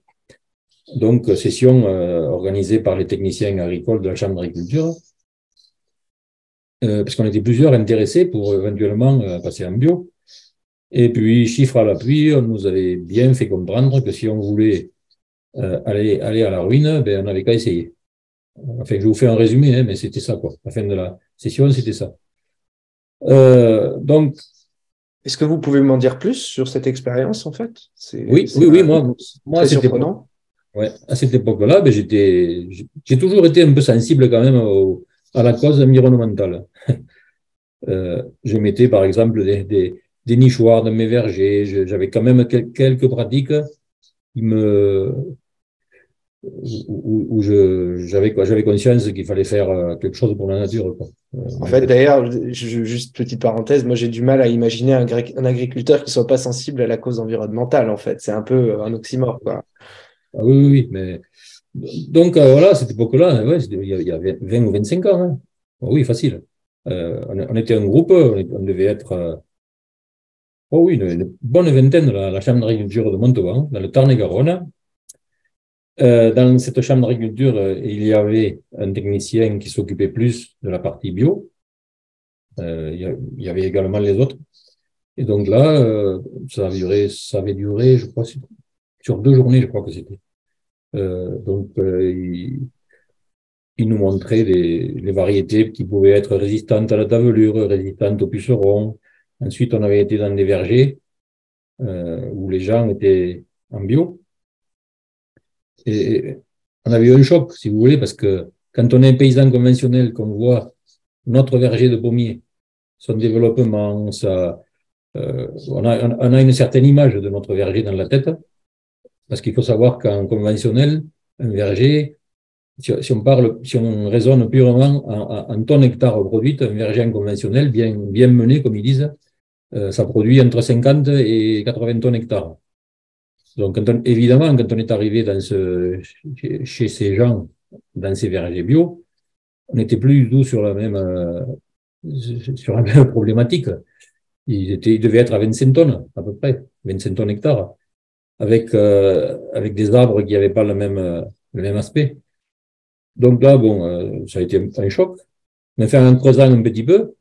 [SPEAKER 2] donc sessions organisées par les techniciens agricoles de la Chambre d'agriculture, parce qu'on était plusieurs intéressés pour éventuellement passer en bio. Et puis, chiffre à l'appui, on nous avait bien fait comprendre que si on voulait aller à la ruine, ben, on n'avait qu'à essayer. Enfin, je vous fais un résumé, hein, mais c'était ça, quoi. La fin de la session, c'était ça. Donc,
[SPEAKER 1] Est-ce que vous pouvez m'en dire plus sur cette expérience, en fait?
[SPEAKER 2] oui,
[SPEAKER 1] C'est
[SPEAKER 2] oui, oui, moi
[SPEAKER 1] très surprenant.
[SPEAKER 2] à cette époque-là, ben, j'ai toujours été un peu sensible quand même à la cause environnementale. Je mettais, par exemple, des nichoirs dans mes vergers. J'avais quand même quelques pratiques qui où j'avais conscience qu'il fallait faire quelque chose pour la nature, quoi.
[SPEAKER 1] En fait, d'ailleurs, juste petite parenthèse, moi j'ai du mal à imaginer un agriculteur qui soit pas sensible à la cause environnementale, en fait. C'est un peu un oxymore, quoi.
[SPEAKER 2] Ah oui, oui, oui, mais donc voilà, à cette époque-là, ouais, il y avait 20 ou 25 ans, hein. Oh oui, facile. On était un groupe, on devait être, oh oui, une bonne vingtaine à la Chambre d'agriculture de Montauban, dans le Tarn-et-Garonne. Dans cette chambre d'agriculture, il y avait un technicien qui s'occupait plus de la partie bio. Il y avait également les autres. Et donc là, ça avait duré, je crois, sur 2 journées, je crois que c'était. Donc, il nous montrait les variétés qui pouvaient être résistantes à la tavelure, résistantes aux pucerons. Ensuite, on avait été dans des vergers où les gens étaient en bio. Et on avait eu un choc, si vous voulez, parce que quand on est un paysan conventionnel, qu'on voit notre verger de pommier, son développement, on a une certaine image de notre verger dans la tête, parce qu'il faut savoir qu'en conventionnel, un verger, si on raisonne purement en tonnes hectares produites, un verger en conventionnel, bien mené, comme ils disent, ça produit entre 50 et 80 tonnes hectares. Donc, évidemment, quand on est arrivé chez ces gens, dans ces vergers bio, on n'était plus du tout sur la même problématique. Ils devaient être à 25 tonnes, à peu près, 25 tonnes hectares, avec des arbres qui n'avaient pas le même aspect. Donc là, bon, ça a été un choc. Mais enfin, en creusant un petit peu,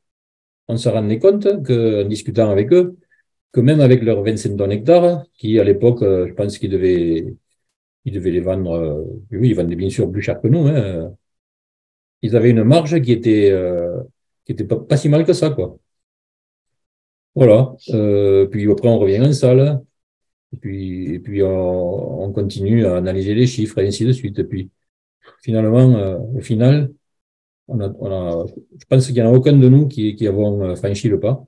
[SPEAKER 2] on se rendait compte que, en discutant avec eux, que même avec leurs 25 tonnes hectares, qui à l'époque, je pense ils devaient les vendre, oui, ils vendaient bien sûr plus cher que nous, hein, ils avaient une marge qui était pas si mal que ça, quoi. Voilà. Puis après, on revient en salle, et puis on continue à analyser les chiffres et ainsi de suite. Et puis finalement, au final, je pense qu'il n'y en a aucun de nous qui avons franchi le pas,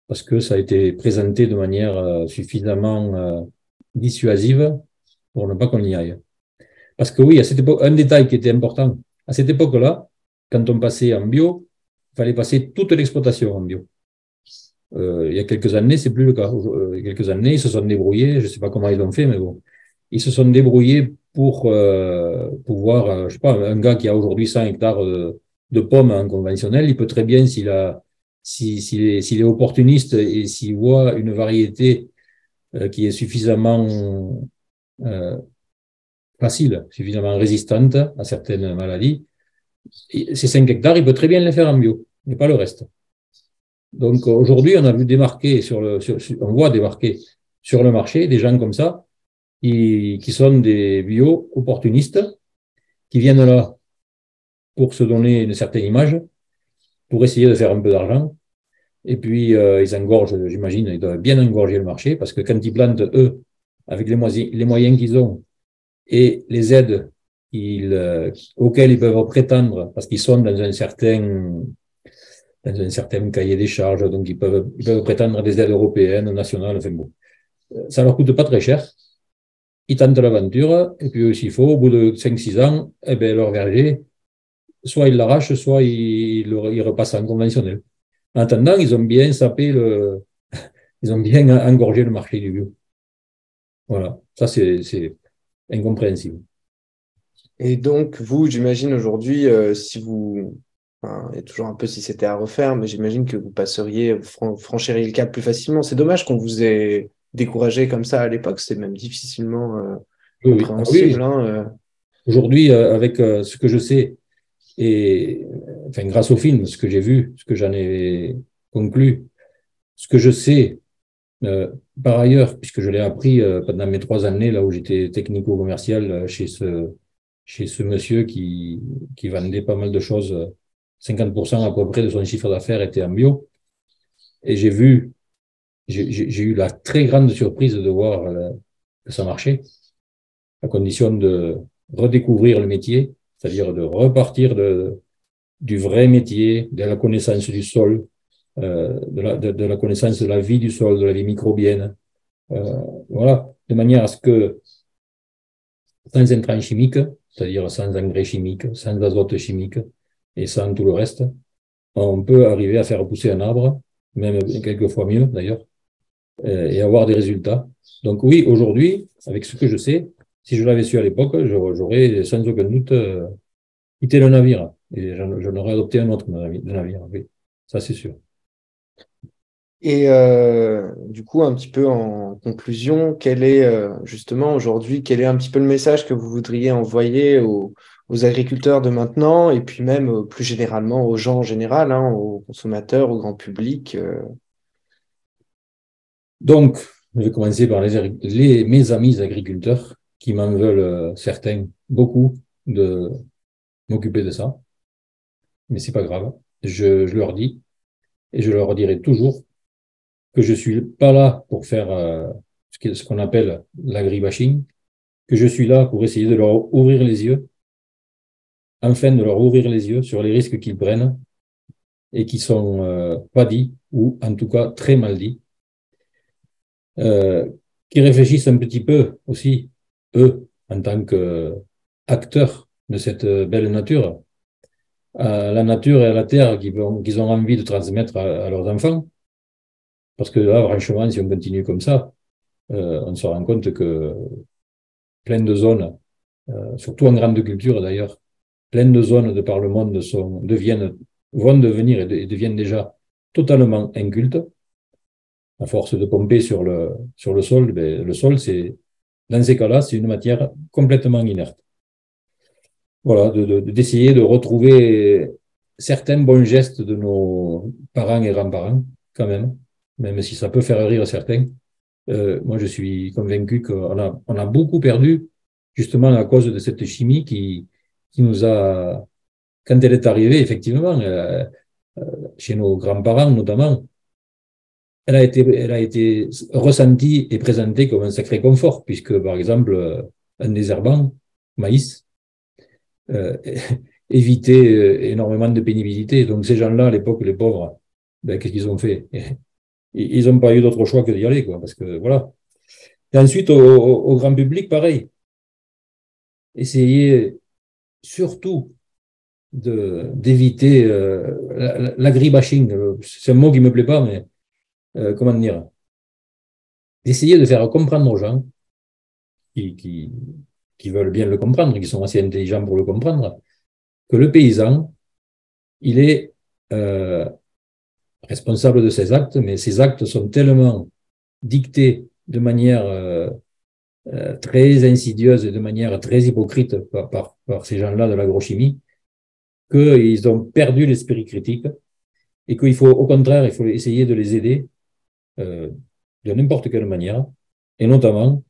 [SPEAKER 2] parce que ça a été présenté de manière suffisamment dissuasive pour ne pas qu'on y aille. Parce que oui, à cette époque, un détail qui était important, à cette époque-là, quand on passait en bio, il fallait passer toute l'exploitation en bio. Il y a quelques années, c'est plus le cas. Il y a quelques années, ils se sont débrouillés, je ne sais pas comment ils l'ont fait, mais bon, ils se sont débrouillés pour pouvoir, je sais pas, un gars qui a aujourd'hui 100 hectares de pommes en conventionnel, il peut très bien, s'il est opportuniste et s'il voit une variété qui est suffisamment euh, facile, suffisamment résistante à certaines maladies, ces 5 hectares, il peut très bien les faire en bio, mais pas le reste. Donc aujourd'hui, on a vu démarquer on voit démarquer sur le marché des gens comme ça, qui sont des bio-opportunistes, qui viennent là pour se donner une certaine image, pour essayer de faire un peu d'argent. Et puis, ils engorgent, j'imagine, ils doivent bien engorger le marché, parce que quand ils plantent, eux, avec les moyens qu'ils ont et les aides auxquelles ils peuvent prétendre, parce qu'ils sont dans un certain cahier des charges, donc ils peuvent prétendre à des aides européennes, nationales, enfin bon. Ça leur coûte pas très cher. Ils tentent l'aventure, et puis s'il faut, au bout de 5 6 ans, eh ben, leur verger, soit ils l'arrachent, soit ils repassent en conventionnel. En attendant, ils ont bien engorgé le marché du bio. Voilà. Ça, c'est incompréhensible.
[SPEAKER 1] Et donc, vous, j'imagine aujourd'hui, si vous, enfin, et toujours un peu si c'était à refaire, mais j'imagine que vous passeriez, franchiriez le cap plus facilement. C'est dommage qu'on vous ait découragé comme ça à l'époque, c'est même difficilement
[SPEAKER 2] Oui, oui. Ah oui,
[SPEAKER 1] compréhensible,
[SPEAKER 2] oui.
[SPEAKER 1] hein,
[SPEAKER 2] Aujourd'hui, avec ce que je sais, et enfin, grâce au film, ce que j'ai vu, ce que j'en ai conclu, ce que je sais, euh, par ailleurs, puisque je l'ai appris pendant mes 3 années, là où j'étais technico-commercial chez ce monsieur qui vendait pas mal de choses, 50% à peu près de son chiffre d'affaires était en bio. Et j'ai eu la très grande surprise de voir que ça marchait, à condition de redécouvrir le métier, c'est-à-dire de repartir du vrai métier, de la connaissance du sol, de la connaissance de la vie du sol, de la vie microbienne. Voilà, de manière à ce que, sans intrants chimiques, c'est-à-dire sans engrais chimiques, sans azote chimique et sans tout le reste, on peut arriver à faire pousser un arbre, même quelquefois mieux d'ailleurs, et avoir des résultats. Donc oui, aujourd'hui, avec ce que je sais, si je l'avais su à l'époque, j'aurais sans aucun doute quitté le navire et j'en aurais adopté un autre navire, oui, ça c'est sûr.
[SPEAKER 1] Et du coup, un petit peu en conclusion, quel est justement aujourd'hui, quel est un petit peu le message que vous voudriez envoyer aux agriculteurs de maintenant et puis même plus généralement aux gens en général, hein, aux consommateurs, au grand public
[SPEAKER 2] Donc, je vais commencer par mes amis agriculteurs qui m'en veulent certains beaucoup de m'occuper de ça, mais c'est pas grave. Je leur dis et je leur dirai toujours que je suis pas là pour faire ce qu'on appelle l'agribashing, que je suis là pour essayer de leur ouvrir les yeux, enfin de leur ouvrir les yeux sur les risques qu'ils prennent et qui sont pas dits ou en tout cas très mal dits, euh, qui réfléchissent un petit peu aussi, eux, en tant qu'acteurs de cette belle nature, à la nature et à la terre qu'ils ont envie de transmettre à leurs enfants. Parce que là, franchement, si on continue comme ça, on se rend compte que plein de zones, surtout en grande culture d'ailleurs, plein de zones de par le monde vont devenir et deviennent déjà totalement incultes. À force de pomper sur le sol, ben, le sol, dans ces cas-là, c'est une matière complètement inerte. voilà, d'essayer de retrouver certains bons gestes de nos parents et grands-parents, quand même si ça peut faire rire certains. Moi, je suis convaincu on a beaucoup perdu, justement à cause de cette chimie qui nous a, quand elle est arrivée, effectivement, chez nos grands-parents notamment, elle a été ressentie et présentée comme un sacré confort, puisque, par exemple, un désherbant, maïs, euh, évitait énormément de pénibilité. Donc, ces gens-là, à l'époque, les pauvres, ben, qu'est-ce qu'ils ont fait? Ils n'ont pas eu d'autre choix que d'y aller, quoi, parce que voilà. Et ensuite, au grand public, pareil. Essayer surtout d'éviter l'agribashing. C'est un mot qui me plaît pas, mais comment dire? D'essayer de faire comprendre aux gens qui, qui, qui veulent bien le comprendre, qui sont assez intelligents pour le comprendre, que le paysan, il est responsable de ses actes, mais ses actes sont tellement dictés de manière très insidieuse et de manière très hypocrite par ces gens-là de l'agrochimie, qu'ils ont perdu l'esprit critique et qu'il faut, au contraire, il faut essayer de les aider euh, de n'importe quelle manière, et notamment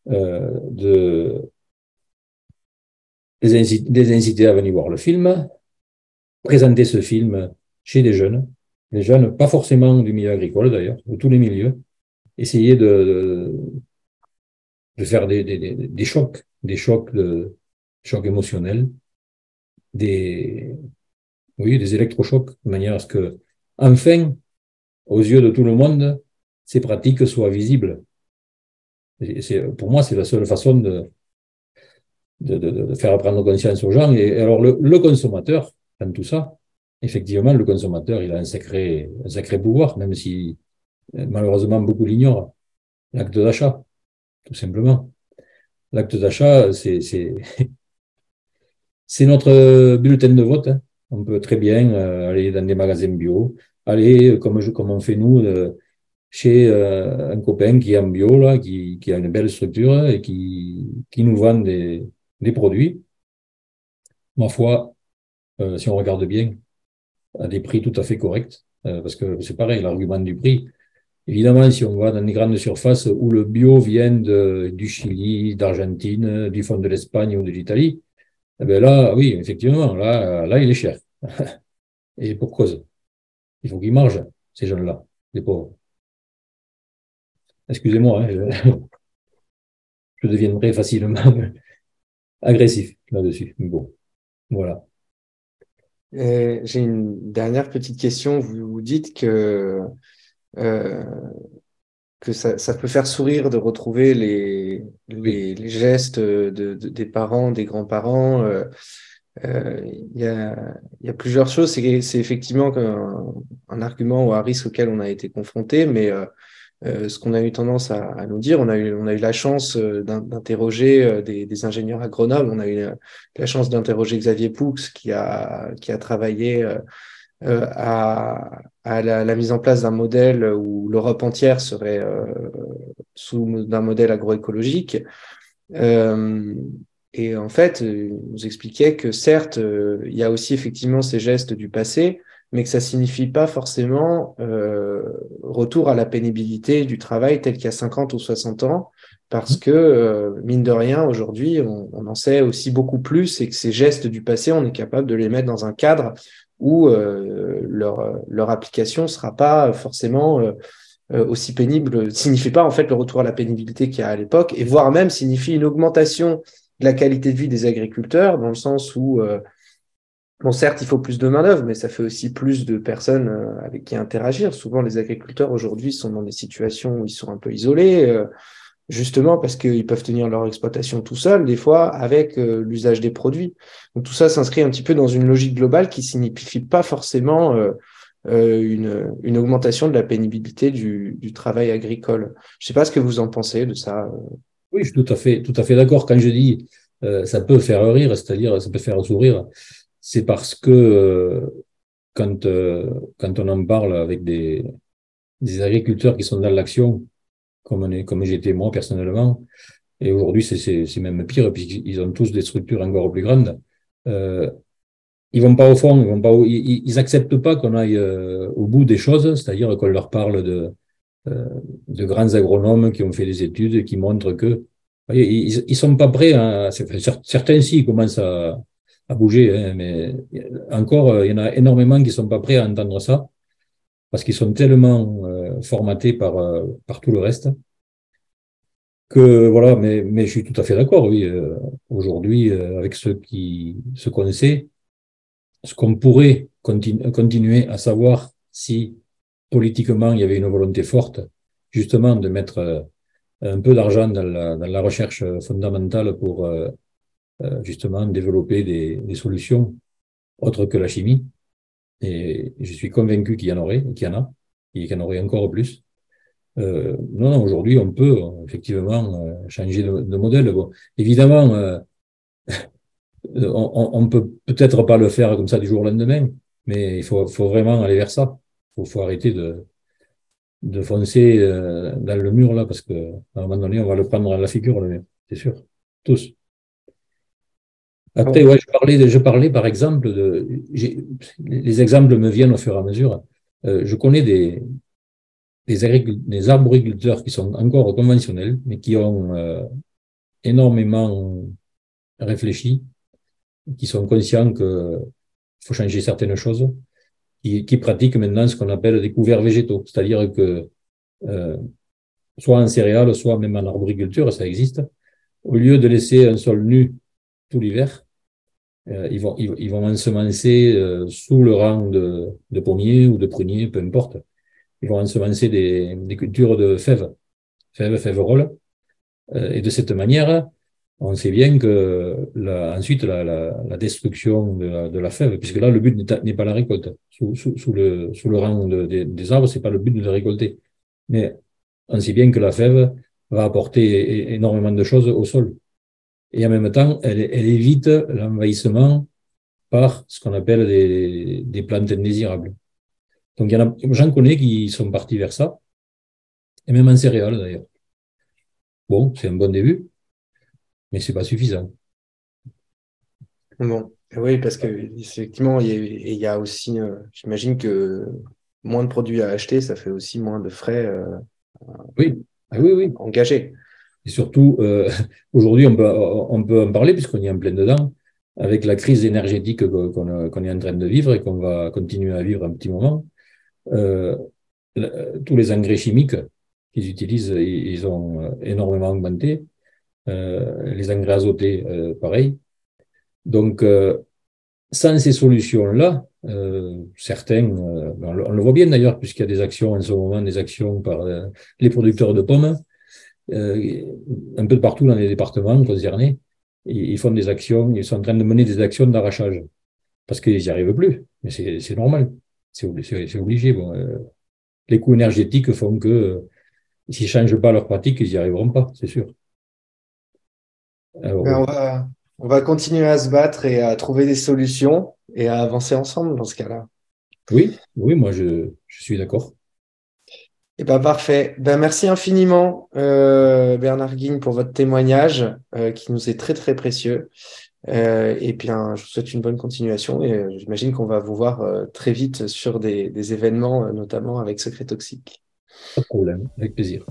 [SPEAKER 2] de les inciter à venir voir le film, présenter ce film chez des jeunes pas forcément du milieu agricole d'ailleurs, de tous les milieux, essayer de faire des chocs émotionnels, des, oui, des électrochocs, de manière à ce que, enfin, aux yeux de tout le monde, ces pratiques soient visibles. Pour moi, c'est la seule façon de faire prendre conscience aux gens. Et alors, le consommateur, dans tout ça, effectivement, le consommateur, il a un sacré pouvoir, même si malheureusement beaucoup l'ignorent. L'acte d'achat, tout simplement. L'acte d'achat, c'est notre bulletin de vote, hein. On peut très bien aller dans des magasins bio, aller, comme on fait nous, chez un copain qui est en bio, là, qui a une belle structure et qui nous vend des produits, ma foi, si on regarde bien, à des prix tout à fait corrects, parce que c'est pareil, l'argument du prix. Évidemment, si on va dans des grandes surfaces où le bio vient du Chili, d'Argentine, du fond de l'Espagne ou de l'Italie, eh ben là, oui, effectivement, là, il est cher. Et pour cause. Il faut qu'ils mangent, ces jeunes-là, les pauvres. Excusez-moi, hein, je deviendrai facilement agressif là-dessus. Bon, voilà.
[SPEAKER 1] J'ai une dernière petite question. Vous dites euh, que ça peut faire sourire de retrouver
[SPEAKER 2] Oui,
[SPEAKER 1] les gestes des parents, des grands-parents. Il y a plusieurs choses. C'est effectivement un argument ou un risque auquel on a été confronté, mais ce qu'on a eu tendance à nous dire, on a eu la chance d'interroger des ingénieurs agronomes. On a eu la chance d'interroger Xavier Poux qui a travaillé à la mise en place d'un modèle où l'Europe entière serait sous d'un modèle agroécologique. Euh, et en fait, il nous expliquait que certes, il y a aussi effectivement ces gestes du passé, mais que ça signifie pas forcément retour à la pénibilité du travail tel qu'il y a 50 ou 60 ans, parce que, mine de rien, aujourd'hui, on en sait aussi beaucoup plus et que ces gestes du passé, on est capable de les mettre dans un cadre où leur application ne sera pas forcément aussi pénible, signifie pas en fait le retour à la pénibilité qu'il y a à l'époque, et voire même signifie une augmentation de la qualité de vie des agriculteurs, dans le sens où, bon, certes, il faut plus de main-d'œuvre, mais ça fait aussi plus de personnes avec qui interagir. Souvent, les agriculteurs aujourd'hui sont dans des situations où ils sont un peu isolés, justement parce qu'ils peuvent tenir leur exploitation tout seuls, des fois, avec l'usage des produits. Donc tout ça s'inscrit un petit peu dans une logique globale qui signifie pas forcément une augmentation de la pénibilité du travail agricole. Je ne sais pas ce que vous en pensez de ça.
[SPEAKER 2] oui, je suis tout à fait d'accord. Quand je dis ça peut faire rire, c'est-à-dire ça peut faire sourire, c'est parce que quand on en parle avec des agriculteurs qui sont dans l'action, comme j'étais moi personnellement, et aujourd'hui c'est même pire puisqu'ils ont tous des structures encore plus grandes. Ils vont pas au fond, ils acceptent pas qu'on aille au bout des choses, c'est-à-dire qu'on leur parle de grands agronomes qui ont fait des études et qui montrent que, voyez, ils sont pas prêts à, certains si, ils commencent à bouger, hein, mais encore, il y en a énormément qui sont pas prêts à entendre ça parce qu'ils sont tellement formatés par tout le reste que voilà, mais je suis tout à fait d'accord, oui. Aujourd'hui, avec ce qu'on sait, ce qu'on pourrait continuer à savoir si politiquement il y avait une volonté forte, justement, de mettre un peu d'argent dans la recherche fondamentale pour justement développer des solutions autres que la chimie. Et je suis convaincu qu'il y en aurait, qu'il y en a, et qu'il y en aurait encore plus. Non, aujourd'hui, on peut effectivement changer de modèle. Bon, évidemment, on peut peut-être pas le faire comme ça du jour au lendemain, mais faut vraiment aller vers ça. Faut arrêter de foncer dans le mur là, parce que à un moment donné, on va le prendre à la figure, le mur, c'est sûr. Tous. Après,
[SPEAKER 1] Bon.
[SPEAKER 2] ouais, je parlais par exemple les exemples me viennent au fur et à mesure. Je connais des arboriculteurs qui sont encore conventionnels, mais qui ont énormément réfléchi, qui sont conscients qu'il faut changer certaines choses, qui pratiquent maintenant ce qu'on appelle des couverts végétaux, c'est-à-dire que euh, soit en céréales, soit même en arboriculture, ça existe, au lieu de laisser un sol nu tout l'hiver, ils vont ensemencer sous le rang de pommiers ou de pruniers, peu importe. Ils vont ensemencer des cultures de fèves-rolles. Et de cette manière, on sait bien que ensuite la destruction de la fève, puisque là le but n'est pas la récolte. Sous le rang des arbres, c'est pas le but de la récolter. Mais on sait bien que la fève va apporter énormément de choses au sol. Et en même temps, elle évite l'envahissement par ce qu'on appelle des plantes indésirables. Donc, j'en connais qui sont partis vers ça, et même en céréales d'ailleurs. Bon, c'est un bon début, mais c'est pas suffisant.
[SPEAKER 1] Bon, oui, parce que effectivement, il y a aussi, j'imagine que moins de produits à acheter, ça fait aussi moins de frais
[SPEAKER 2] Oui, ah oui, oui.
[SPEAKER 1] engagés.
[SPEAKER 2] Et surtout, aujourd'hui, on peut en parler puisqu'on y est en plein dedans, avec la crise énergétique qu'on est en train de vivre et qu'on va continuer à vivre un petit moment. Euh, tous les engrais chimiques qu'ils utilisent, ils ont énormément augmenté. Les engrais azotés, pareil. Donc, sans ces solutions-là, certains, on le voit bien d'ailleurs, puisqu'il y a des actions en ce moment, des actions par les producteurs de pommes, un peu de partout dans les départements concernés, ils font des actions, ils sont en train de mener des actions d'arrachage, parce qu'ils n'y arrivent plus. Mais c'est normal, c'est obligé. Bon, les coûts énergétiques font que s'ils ne changent pas leur pratique, ils n'y arriveront pas, c'est sûr. Alors,
[SPEAKER 1] Ben, on va continuer à se battre et à trouver des solutions et à avancer ensemble dans ce cas-là.
[SPEAKER 2] oui, oui, moi je suis d'accord.
[SPEAKER 1] Et ben parfait. Ben, merci infiniment, Bernard Guigne, pour votre témoignage qui nous est très très précieux. Et bien, je vous souhaite une bonne continuation et j'imagine qu'on va vous voir très vite sur des événements, notamment avec Secret Toxique.
[SPEAKER 2] Pas de problème, avec plaisir.